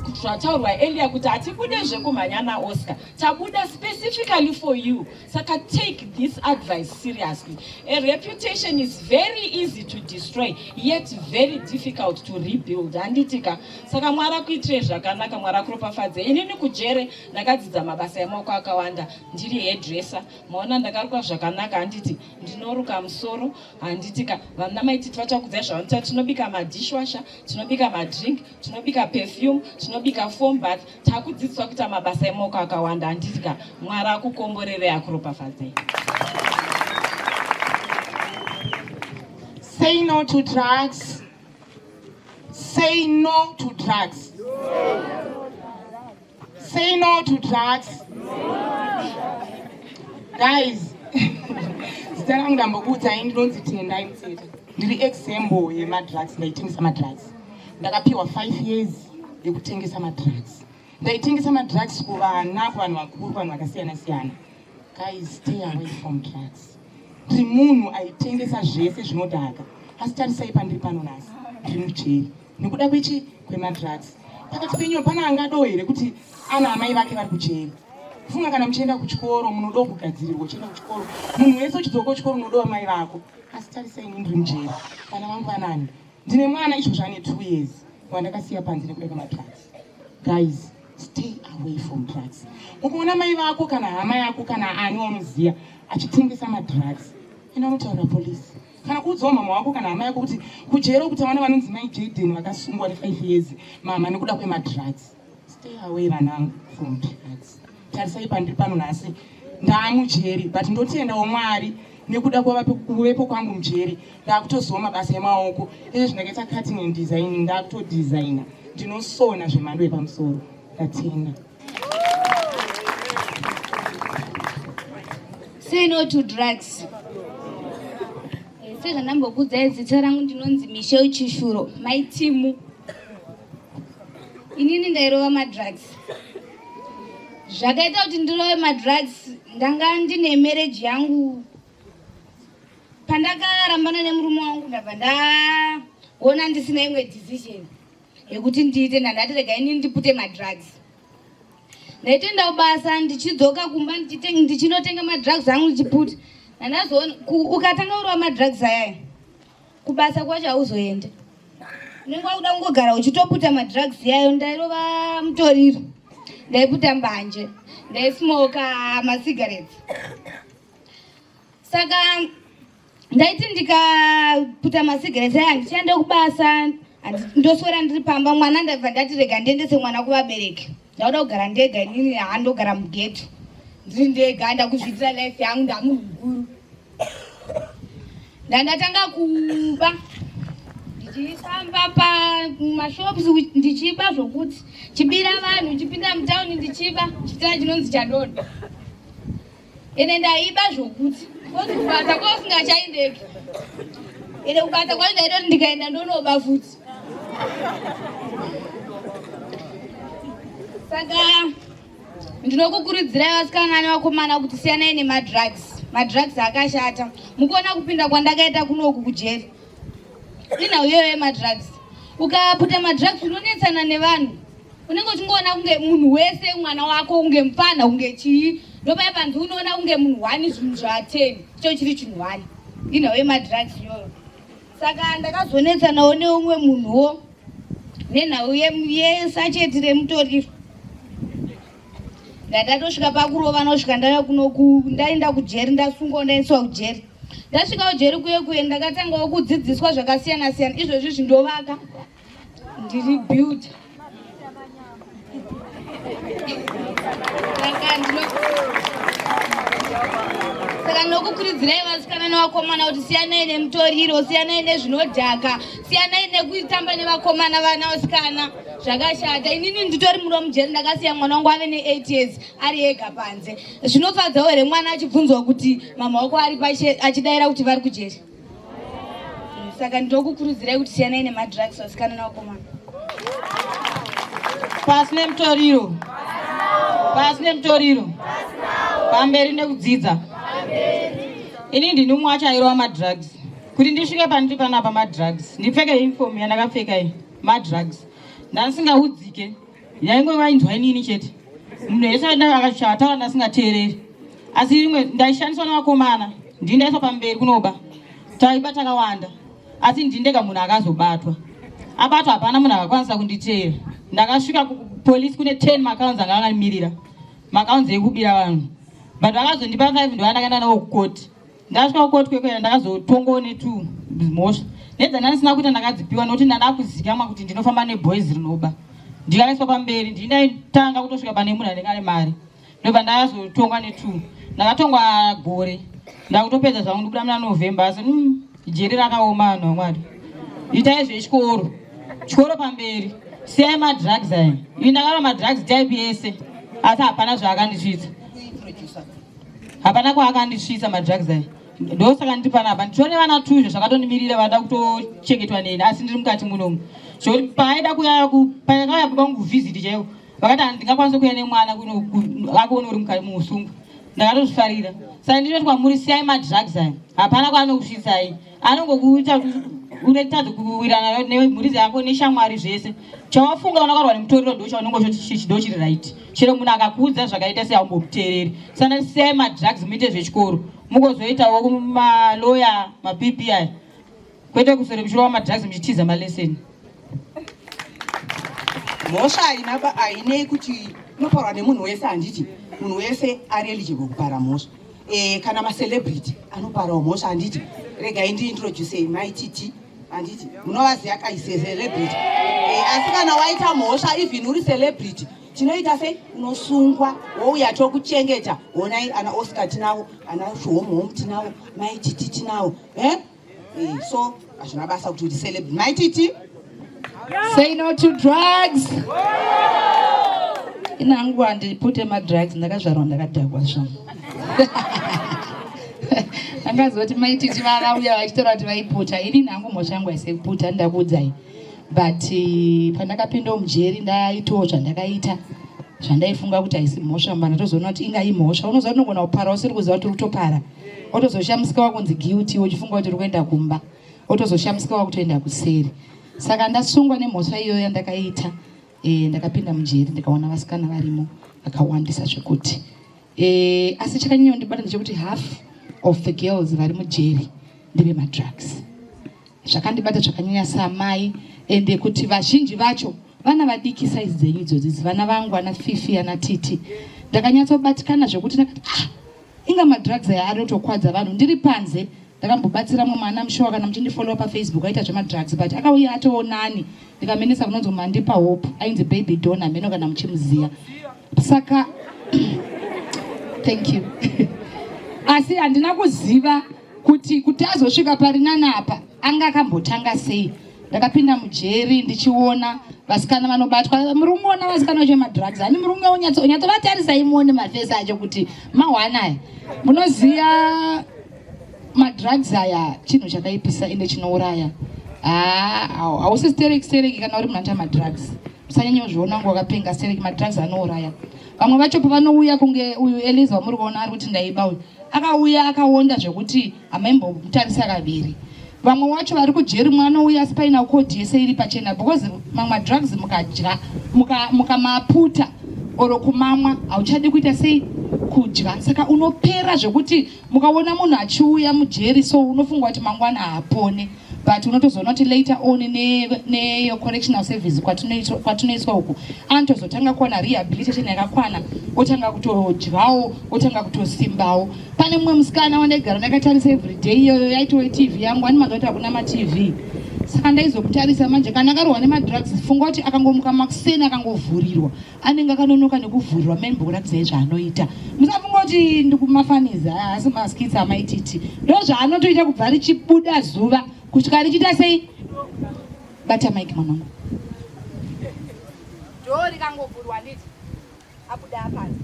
kuti zvataurwa earlier kuti hatibude zvekumhanya naOscar tabuda specifically for you. Saka take this advice seriously. A reputation is very easy to destroy yet very difficult to rebuild handitika. Saka Mwari akuitire zvakanaka, Mwari akuropafadze. Inini kujere ndakadzidza mabasa emaoko akawanda ndiri hairdresser maona ndakarukwa zvakanaka handiti ndinoruka musoro handitika. Vanamaititi vachakudzai zvavanoita tinobika madishwasher tinobika madrink tinobika perfume tinobika foam bath takudzidziswa kuita mabasa emaoko akawanda handitika. Mwari akukomborerei akuropafadzei. Say no to drugs. Say no to drugs. Say no to drugs. Guys, zita rangu ndambokuudzai ndinonzi Tendai Mtseta. Ndiri example yemadrugs, ndaitengesa madrugs. Ndakapiwa 5 years yekutengesa madrugs. Ndaitengesa madrugs kuvana, kuvanhu vakuru, kuvanhu vakasiyana-siyana. Guys, stay away from drugs. Ndiri munhu aitengesa zvese zvinodhaka. Asi tarisai pandiri pano nhasi, ndiri mucheri. Nekuda kwemadrugs. Pakati penyu pana angado here kuti ana amai vake vari kucheri. funga kana muchienda kuchikoro munoda kugadzirirwa uchienda kuchikoro munhu wese uchidzoka kuchikoro unoda mai vako asi tarisai ini ndiri mujeri kana mangwanani ndine mwana izvo zvane 2 years wandakasiya panze nekuda kwamadrugs. Guys, stay away from drugs. Ukaona mai vako kana hama yako kana ani waunoziya achitengesa madrugs enda unotaura polisi kana kuudzawo mama wako kana hama yako kuti kujero kuti vana vanonzi mai Jaden vakasungwa ne5 years mama nekuda kwemadrugs. Stay away vanangu from drugs. Tarisai pandiri pano nhasi ndaamujeri but ndotiendawo Mwari nekuda kuvepo kwangu mujeri ndakutoziva mabasa emaoko izvi zvindakaita cutting and designing ndakutodizayina ndinosona zvemhando yepamusoro ndatenda. Say no to drugs. Sezvandambokuudzai zita rangu ndinonzi Michelle Chishuro maitimu. Inini ndairova madrugs. Zvakaita kuti ndirove madrugs ndanga ndine marriage yangu. Pandakarambana nemurume wangu ndabva ndaona ndisina imwe decision yekuti ndiite ndandati regai inini ndipute madrugs. Ndaitoenda kubasa ndichidzoka kumba ndichinotenga madrugs angu ndichiputa. Nandazoona ukatanga uri wamadrugs aya kubasa kwacho hauzoende. Unenge wakuda kungogara uchitoputa madrugs yayo. Ndairova mutoriro, ndaiputa mbanje, ndaismoka masigarettes. Saka ndaiti ndikaputa masigarettes aya ndichienda kubasa ndoswera ndiri pamba mwana ndabva ndati rega ndiendese mwana kuvabereki. Ndauda kugara ndega inini handogara mugeto ndiri ndega ndakuzviitira life yangu ndamunhu mukuru. Ndandatanga kuba ndichifamba pamashops ndichiba zvokuti chibira vanhu chipinda mutauni ndichiba chitara chinonzi chadoda. Ene ndaiba zvokuti kozi kubasa kwasingachaendeki. Ene kubasa kwacho ndaitoti ndikaenda ndonoba futi. Saka ndinokukurudzirai vasikana nevakomana kuti siyanai nemadrugs. Madrugs akashata. Mukuona kupinda kwandakaita kunoku kujeri inhau iyoyo yemadrugs. Ukaputa madrugs unonetsana nevanhu. Unenge uchingoona kunge munhu wese mwana wako kunge mupana kunge chii. Ndopai panzi unoona kunge munhu 1 zvinhu zva10 icho chiri chinhu 1. Inhau yemadrugs iyoyo. Saka ndakazonetsanawo neumwe munhuwo nenhau yesacheti remutoriro. Ndatosvika pakurova nosvika ndauya kunoku ndaenda kujeri ndasungwa ndaiswa kujeri. Ndasvika kujeri kuye ndakatangawo kudzidziswa zvakasiyana siyana izvozvi zvindovaka ndiri build. Saka ndinokukurudzirai vasikana nevakomana kuti siyanai nemutoriro, siyanai nezvinodhaka, siyanai nekutamba nevakomana vana vasikana zvakashata. Inini nditori muno mujeri ndakasiya mwana wangu ave ne8 years ari ega panze. Zvinofadzawo here mwana achibvunzwa kuti mama wako ari pashe achidaira kuti vari kujeri. Saka ndinokukurudzirai kuti siyanai nemadrugs vasikana nevakomana. Pasi nemutoriro, pasi nemutoriro, pamberi nekudzidza. Ini ndini mumwe wacho airova madrugs. Kuti ndisvike pandiri panapa madrugs ndipfeke uniform yandakapfeka iyi madrugs ndasingaudzike yaingova inzwa inini chete munhu wese akataura ndasingateereri. Asi rimwe ndaishandiswa nevakomana ndindaiswa pamberi kunoba taiba takawanda asi ndindega munhu akazobatwa. Abatwa hapana munhu akakwanisa kunditeera. Ndakasvika kupolisi kune 10 makaunzi anga angamirira makaunzi ekubira vanhu but vakazondipa 5 ndovandakaenda nawo kukoti. Ndasvika kukoti kwekweya ndakazotongawo ne2 mhosva nedzana ndisina kuita ndakadzipiwa nokuti ndandakuzikama kuti ndinofamba neboys rinoba. Ndikaiswa pamberi ndindaitanga kutosvika pane munhu anenge ane mari ndobva ndakazotongwa ne2. Ndakatongwa gore ndakutopedza zvangu ndikuda muna November asi jeri rakaoma vanhu vaMwari. Itai zvechikoro, chikoro pamberi, siyai madrugs aya. Ini ndakarova madrugs type yese asi hapana zvaakandisvitsa. Hapana kwaakandisvitsa madrugs aya. Ndosaka ndiri panapa ndichione vana tuzvo zvakatonimirira vada kutochengetwa neni asi ndiri mukati munomu. Zvekuti paaida kuyaya pakauya baba vangu vhiziti chaivo vakati handingakwanisa kuya nemwana akuona uri mukati muusungu. Ndakatozvifarira. Saka ndinoti kwamuri siyai madrugs aya. Hapana kwaanokusvitsai. Anongokuita uretadza kuwirana nemhuri dzako neshamwari zvese chawafunga unakarwa nemutoriro ndochaunongochido chiri right chero munhu akakuudza zvakaita seaumbomuteereri sana siyai madrugs muite zvechikoro mugozoitawo maloya mapipi aya kwete kusere kushora madrugs muchitiza maleseni. mhosva hainei kuti inoparwa nemunhu wese. handiti munhu wese ari eligible kupara mhosva. Kana macelebrity anoparawo mhosva. handiti regai ndiintroduce maititi. handiti munovaziva kaise celebrity. asi kana waita mhosva even uri celebrity tinoita sei unosungwa wouya tokuchengeta. onai ana Oscar tinavo, ana Shomhom tinavo, maititi tinavo. So hazvina basa kuti uri celebrity. maititi say no to drugs. inangu handipute madrugs ndakazvarwa ndakadhakwa zvangu. angazoti maititi vavauya vachitora kuti vaiputa. ini nangu mhosva yangu haisei kuputa ndakuudzai. But pandakapinda mujeri ndaitawo zvandakaita zvandaifunga kuti haisi mhosva mbana tozoona kuti inga imhosva. unoziva kuti unogona kupara usiri kuziva kuti uri kutopara. otozoshamisikawa kunzi guilty uchifunga kuti uri kuenda kumba. otozoshamisikawa kutoenda kuseri. Saka ndasungwa nemhosva iyoyo yandakaita. Ndakapinda mujeri ndikaona vasikana varimo vakawandisa zvekuti. Asi chakanyanya kundibata ndechekuti half of the girls vari mujeri ndeve madrugs. Zvakandibata zvakanyanya samai ende kuti vazhinji vacho vana vadiki size dzenyu idzodzidzi. vana vangu ana Fifi ana Titi. Ndakanyatsobatikana zvekuti ndakati inga madrugs aya anotokwadza vanhu. ndiri panze ndakambobatsira mumwe mwana mushowa kana muchindifollowa paFacebook aita zvemadrugs but akauya atoonani ndikamenesa kunonzi mandipa hope ainzi baby dona meno kana muchimuziya. Saka thank you. asi handina kuziva kuti azosvika parinana apa anga akambotanga sei. Ndakapinda mujeri ndichiona vasikana vanobatwa. Murungoona vasikana vemadrugs. hani murungu unyatsovatarisa muone mafesi acho kuti mawanaya. munoziya madrugs aya chinhu chakaipisa ende chinouraya. hausi stereki kana uri munhu madrugs. musanyanya kuzviona ngo wakapenga stereki. madrugs anouraya. vamwe vacho pavanouya kunge uyu Eliza wamuri kuona ari kuti ndaiba uyu akauya akaonda zvekuti hamaimbomutarisa kaviri. vamwe vacho vari kujeri mwanouya asi paina kodi yese iri pachena because mamwe drugs mukadya mukamaputa oro kumamwa hauchadi kuita sei kudya. Saka unopera zvekuti mukaona munhu achiuya mujeri so unofunga kuti mangwana haapone. But unotozoona kuti later on neyo correctional service kwatunoiswa uku anotozotanga kuwana rehabilitation yakakwana. otanga kutodyawo otanga kutosimbawo. pane mumwe musikana wandaigara ndakatarisa everyday iyoyo yaitowe TV yangu. ani mazuva kuti hakuna maTV. Saka ndaizomutarisa manje kana akarohwa nemadrugs funga kuti akangomuka makuseni akangovhurirwa anenge akanonoka nekuvhurirwa membokurakidzai zvaanoita. musafunga kuti ndikumafaniza asi maskitsi amaititi ndo zvaanotoita kubva richibuda zuva kusvika richiita sei. bata mike mwanangu. ndo rikangovhurwa nditi abuda apanzi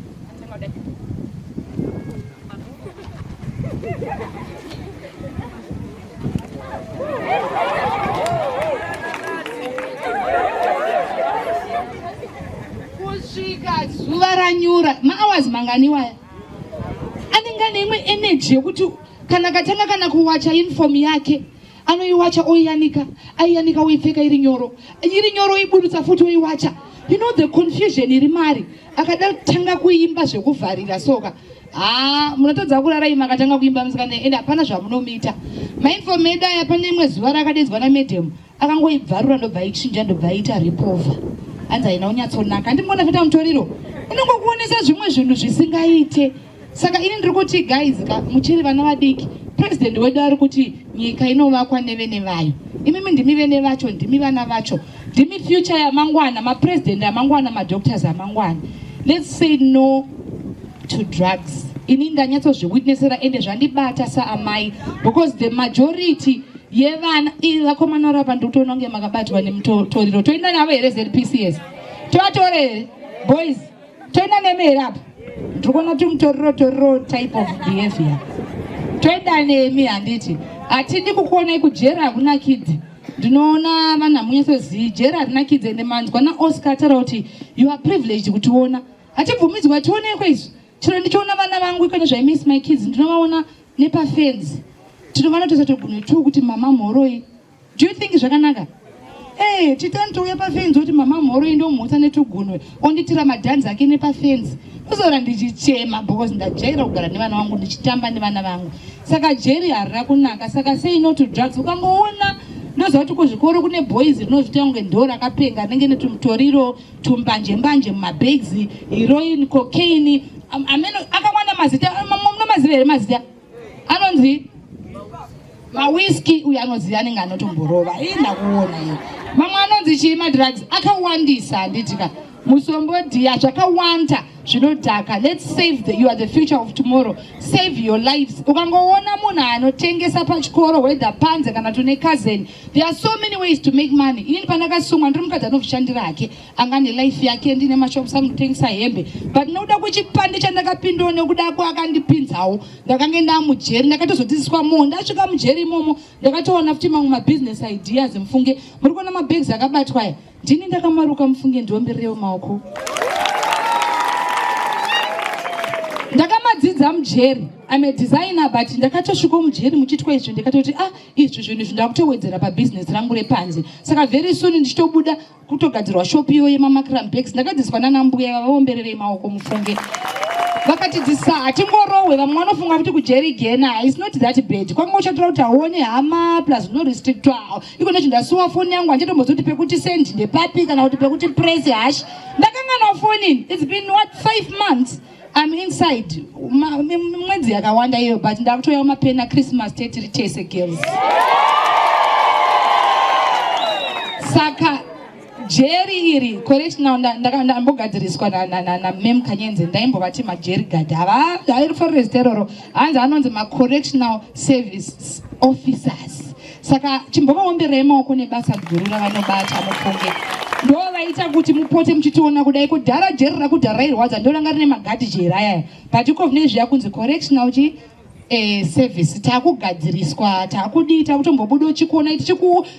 kusvika zuva ranyura mahours manganiwaya anenge neimwe energy yekuti kana katanga kana kuwacha uniform yake anoiwacha oiyanika aiyanika oipfeka iri nyoro oibudutsa futi oiwacha. you know the confusion iri mari. akada kutanga kuimba zvekuvharira soka munotadza kurara ima akatanga kuimba musikana ende hapana zvamunomita. mainform edu aya pane imwe zuva rakadedzwa namedhem akangoibvarura ndobva ichinja ndobva aita repova. hanzi haina unyatsonaka. handimona feta mutoriro unongokuonesa zvimwe zvinhu zvisingaite. saka ini ndiri kuti guys muchiri vana vadiki president wedu ari kuti nyika inovakwa nevene vayo. imimi ndimi vene vacho ndimi vana vacho ndimi future yamangwana mapresident amangwana madoctors amangwana. let's say no to drugs. ini ndanyatsozviwitnessera ende zvandibata saamai because the majority yevana vakomana rapa ndikutoona kunge makabatwa nemutoriro. toenda navo here ZPCS tovatore here boys toenda nemi here apa ndiri kuona kuti mutoriro type of behavior toenda nemi. handiti hatidi kukuonai kujera hakuna kidzi. ndinoona vanhu hamunyatsozivi jera harina kidzi ende manzwa naOscar taura kuti you are privileged kutiona. hatibvumidzwa tionekwe izvo. chero ndichiona vana vangu ikone zvaimiss my kids ndinovaona nepafenzi. tinovaona tosatogone tu kuti mama mhoroi Do you think zvakanaka? Hey, titandouya pafenzi kuti mama mhoro indomutsa netugunwe onditira madhanzi ake nepafenzi. Kuzora ndichichema because ndajaira kugara nevana vangu ndichitamba nevana vangu. Saka jeri harina kunaka. Saka say no to drugs. Ukangoona ndoziva kuti kuzvikoro kune boys rinozvita kunge ndo rakapenga rinenge netumutoriro tumbanje-mbanje mumabags, heroin, cocaine, ameno akawanda mazita. Munomaziva here mazita? Anonzi mawhiskey uyu anoziva anenge anotomborova. Ndakuona iyo. Mamwe anonzi chii madrugs akawandisa handitika. Musombodhiya zvakawanda zvinodhaka. Let's save you are the future of tomorrow. Save your lives. Ukangoona munhu anotengesa pachikoro whether panze kana tune cousin. There are so many ways to make money. Inini pandakasungwa ndiri mukadzi anozvishandira hake. Anga nelife yake ndine mashops anotengesa hembe. But nokuda kwechipande chandakapindawo nekuda kwakandipinzawo. Ndakange ndamujeri ndakatozodzidziswa mo. Ndasvika mujeri imomo ndakatoona futi mamwe mabusiness ideas mufunge. Muri kuona mabags akabatwa aya. Ndini ndakamaruka mufunge ndombirewo maoko. Ndakamadzidza mujeri. I'm a designer but ndakatosvika mujeri muchitwa izvo ndikatoti izvo zvinhu zvindakutowedzera pabusiness rangu repanze. Saka very soon ndichitobuda kutogadzirwa shop iyo yemamacram bags. Ndakadzidziswa nanambuya vaombererei maoko mufunge. Vakatidzisa hatingorohwe vamwe vanofunga kuti kujeri gena is not that bad. Kwanga uchatora kuti aone hama plus no restrictwa. Iko necho ndasuwa foni yangu handitombozoti pekuti send ndepapi kana kuti pekuti press hash. Ndakanga na phone in. It's been what 5 months. I'm inside. Mwedzi yakawanda iyo but ndakutoya mapena Christmas tetiri chese girls. Saka jeri iri correctional ndambogadziriswa na mem Kanyenze ndaimbovati majeri gadha ava forest terror hanzi anonzi ma correctional service officers. Saka chimbovaomberei maoko nebasa guru ravanobata mufunge. Ndo vaita kuti mupote muchitiona kudai kudhara jeri rakudhara rairwadza ndo ranga rine magadhi jeri ayaya but ikovine zviya kunzi correctional service takugadziriswa takudi takutombobuda uchikuona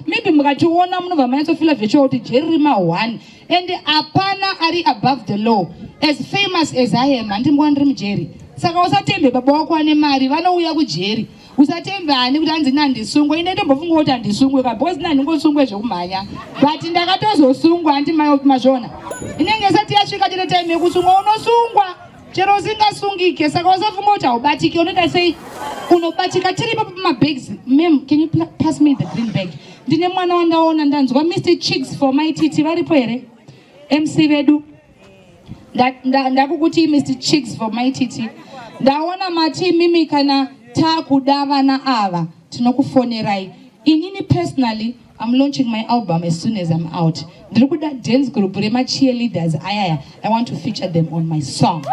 maybe mukationa munobva manyatsofila vhechwa kuti jeri rima 1 and hapana ari above the law. As famous as I am handimbowa ndiri mujeri. Saka usatembe baba wako ane mari vanouya kujeri. Usatembe ani kuti hanzi nandisungwe. Ine ndombofunga kuti handisungwe because nandingosungwe zvekumhanya but ndakatozosungwa handimazvona. Inenge isati yasvika chete time yekusungwa unosungwa chero usingasungike. Saka usafunga kuti haubatiki unoita sei unobatika. Tiripo pamabags. Ma'am, can you pass me the green bag? Ndine mwana wandaona ndanzwa Mr. Chicks for my titi varipo here MC vedu ndakukuti Mr. Chicks for my titi ndaona mati mimi kana takuda vana ava tinokufonerai. Inini personally I'm launching my album as soon as I'm out. Ndiri kuda dance group rema cheerleaders ayaya. I want to feature them on my song.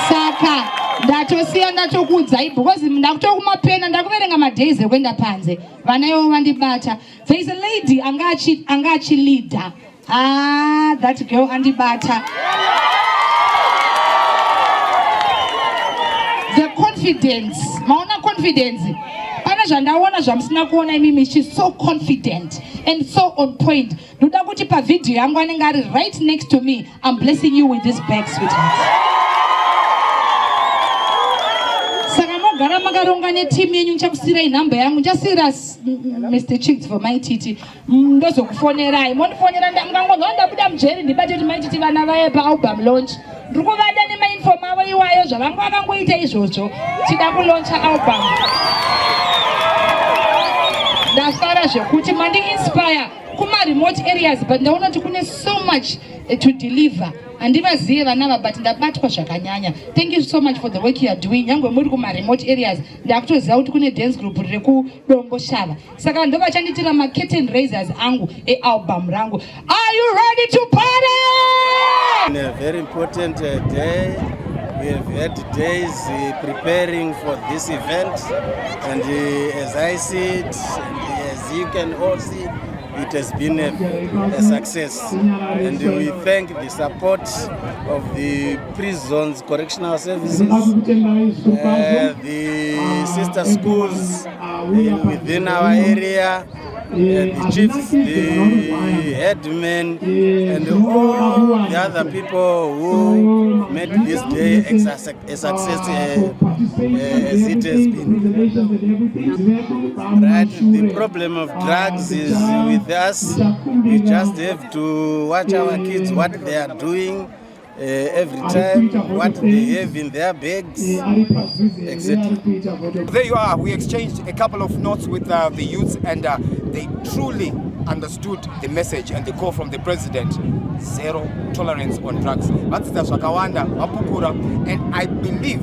Saka ndatosiya ndatokuudzai because ndakutokumapena ndakuverenga madays ekuenda panze vanayo vandibata. There is a lady angachi leader. That girl andibata. The confidence. Maona confidence. Pana zvandaona zvamusina kuona imimi. She's so confident and so on point. Ndoda kuti pa video yangu anenge ari right next to me. I'm blessing you with this bag, sweetheart. Gara makaronga neteam yenyu ndichakusirai nhamba yangu ndichasira Mr. Chicks for my titi ndozokufonerai mondifonera ndangangonzwa ndabuda mujeri ndibate kuti my titi vana vaye paalbum launch ndiri kuvada nemainfom avo iwayo zvavangu vakangoita izvozvo tida kulauncha album. Ndafara zvekuti mandi-inspire kuma-remote areas but ndaona kuti kune so much to deliver. Handivazive vana ava but ndabatwa zvakanyanya. Thank you so much for the work you are doing. Nyangwe muri kuma-remote areas ndakutoziva kuti kune dance group riri kudombo shava. Saka ndo vachanditira ma-curtain raisers angu e-album rangu. Are you ready to party? A very important day. We have had days preparing for this event and as I see it, as you can all see, it has been a success and we thank the support of the prisons, correctional services, the sister schools within our area, the chiefs, the headmen, and all the other people who made this day a success as it has been. Right, the problem of drugs is with us. We just have to watch our kids, what they are doing every time, what they have in their bags, etc. There you are. We exchanged a couple of notes with the youths, and they truly understood the message and the call from the president: zero tolerance on drugs. That's the Swakawanda, Mapukura, and I believe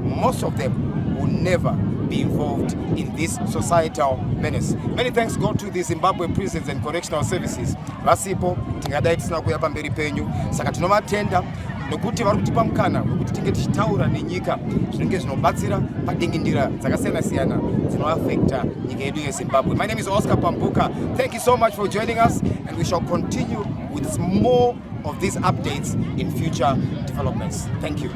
most of them will never be involved in this societal menace. Many thanks go to the Zimbabwe Prisons and Correctional Services. Vasipo tingadai tisina kuya pamberi penyu, saka tinovatenda nokuti vari kutipa mukana wekuti tinge tichitaura nenyika zvinenge zvinobatsira padingindira dzakasiyana-siyana dzinoafekta nyika yedu yeZimbabwe. My name is Oscar Pambuka. Thank you so much for joining us, and we shall continue with more of these updates in future developments. Thank you.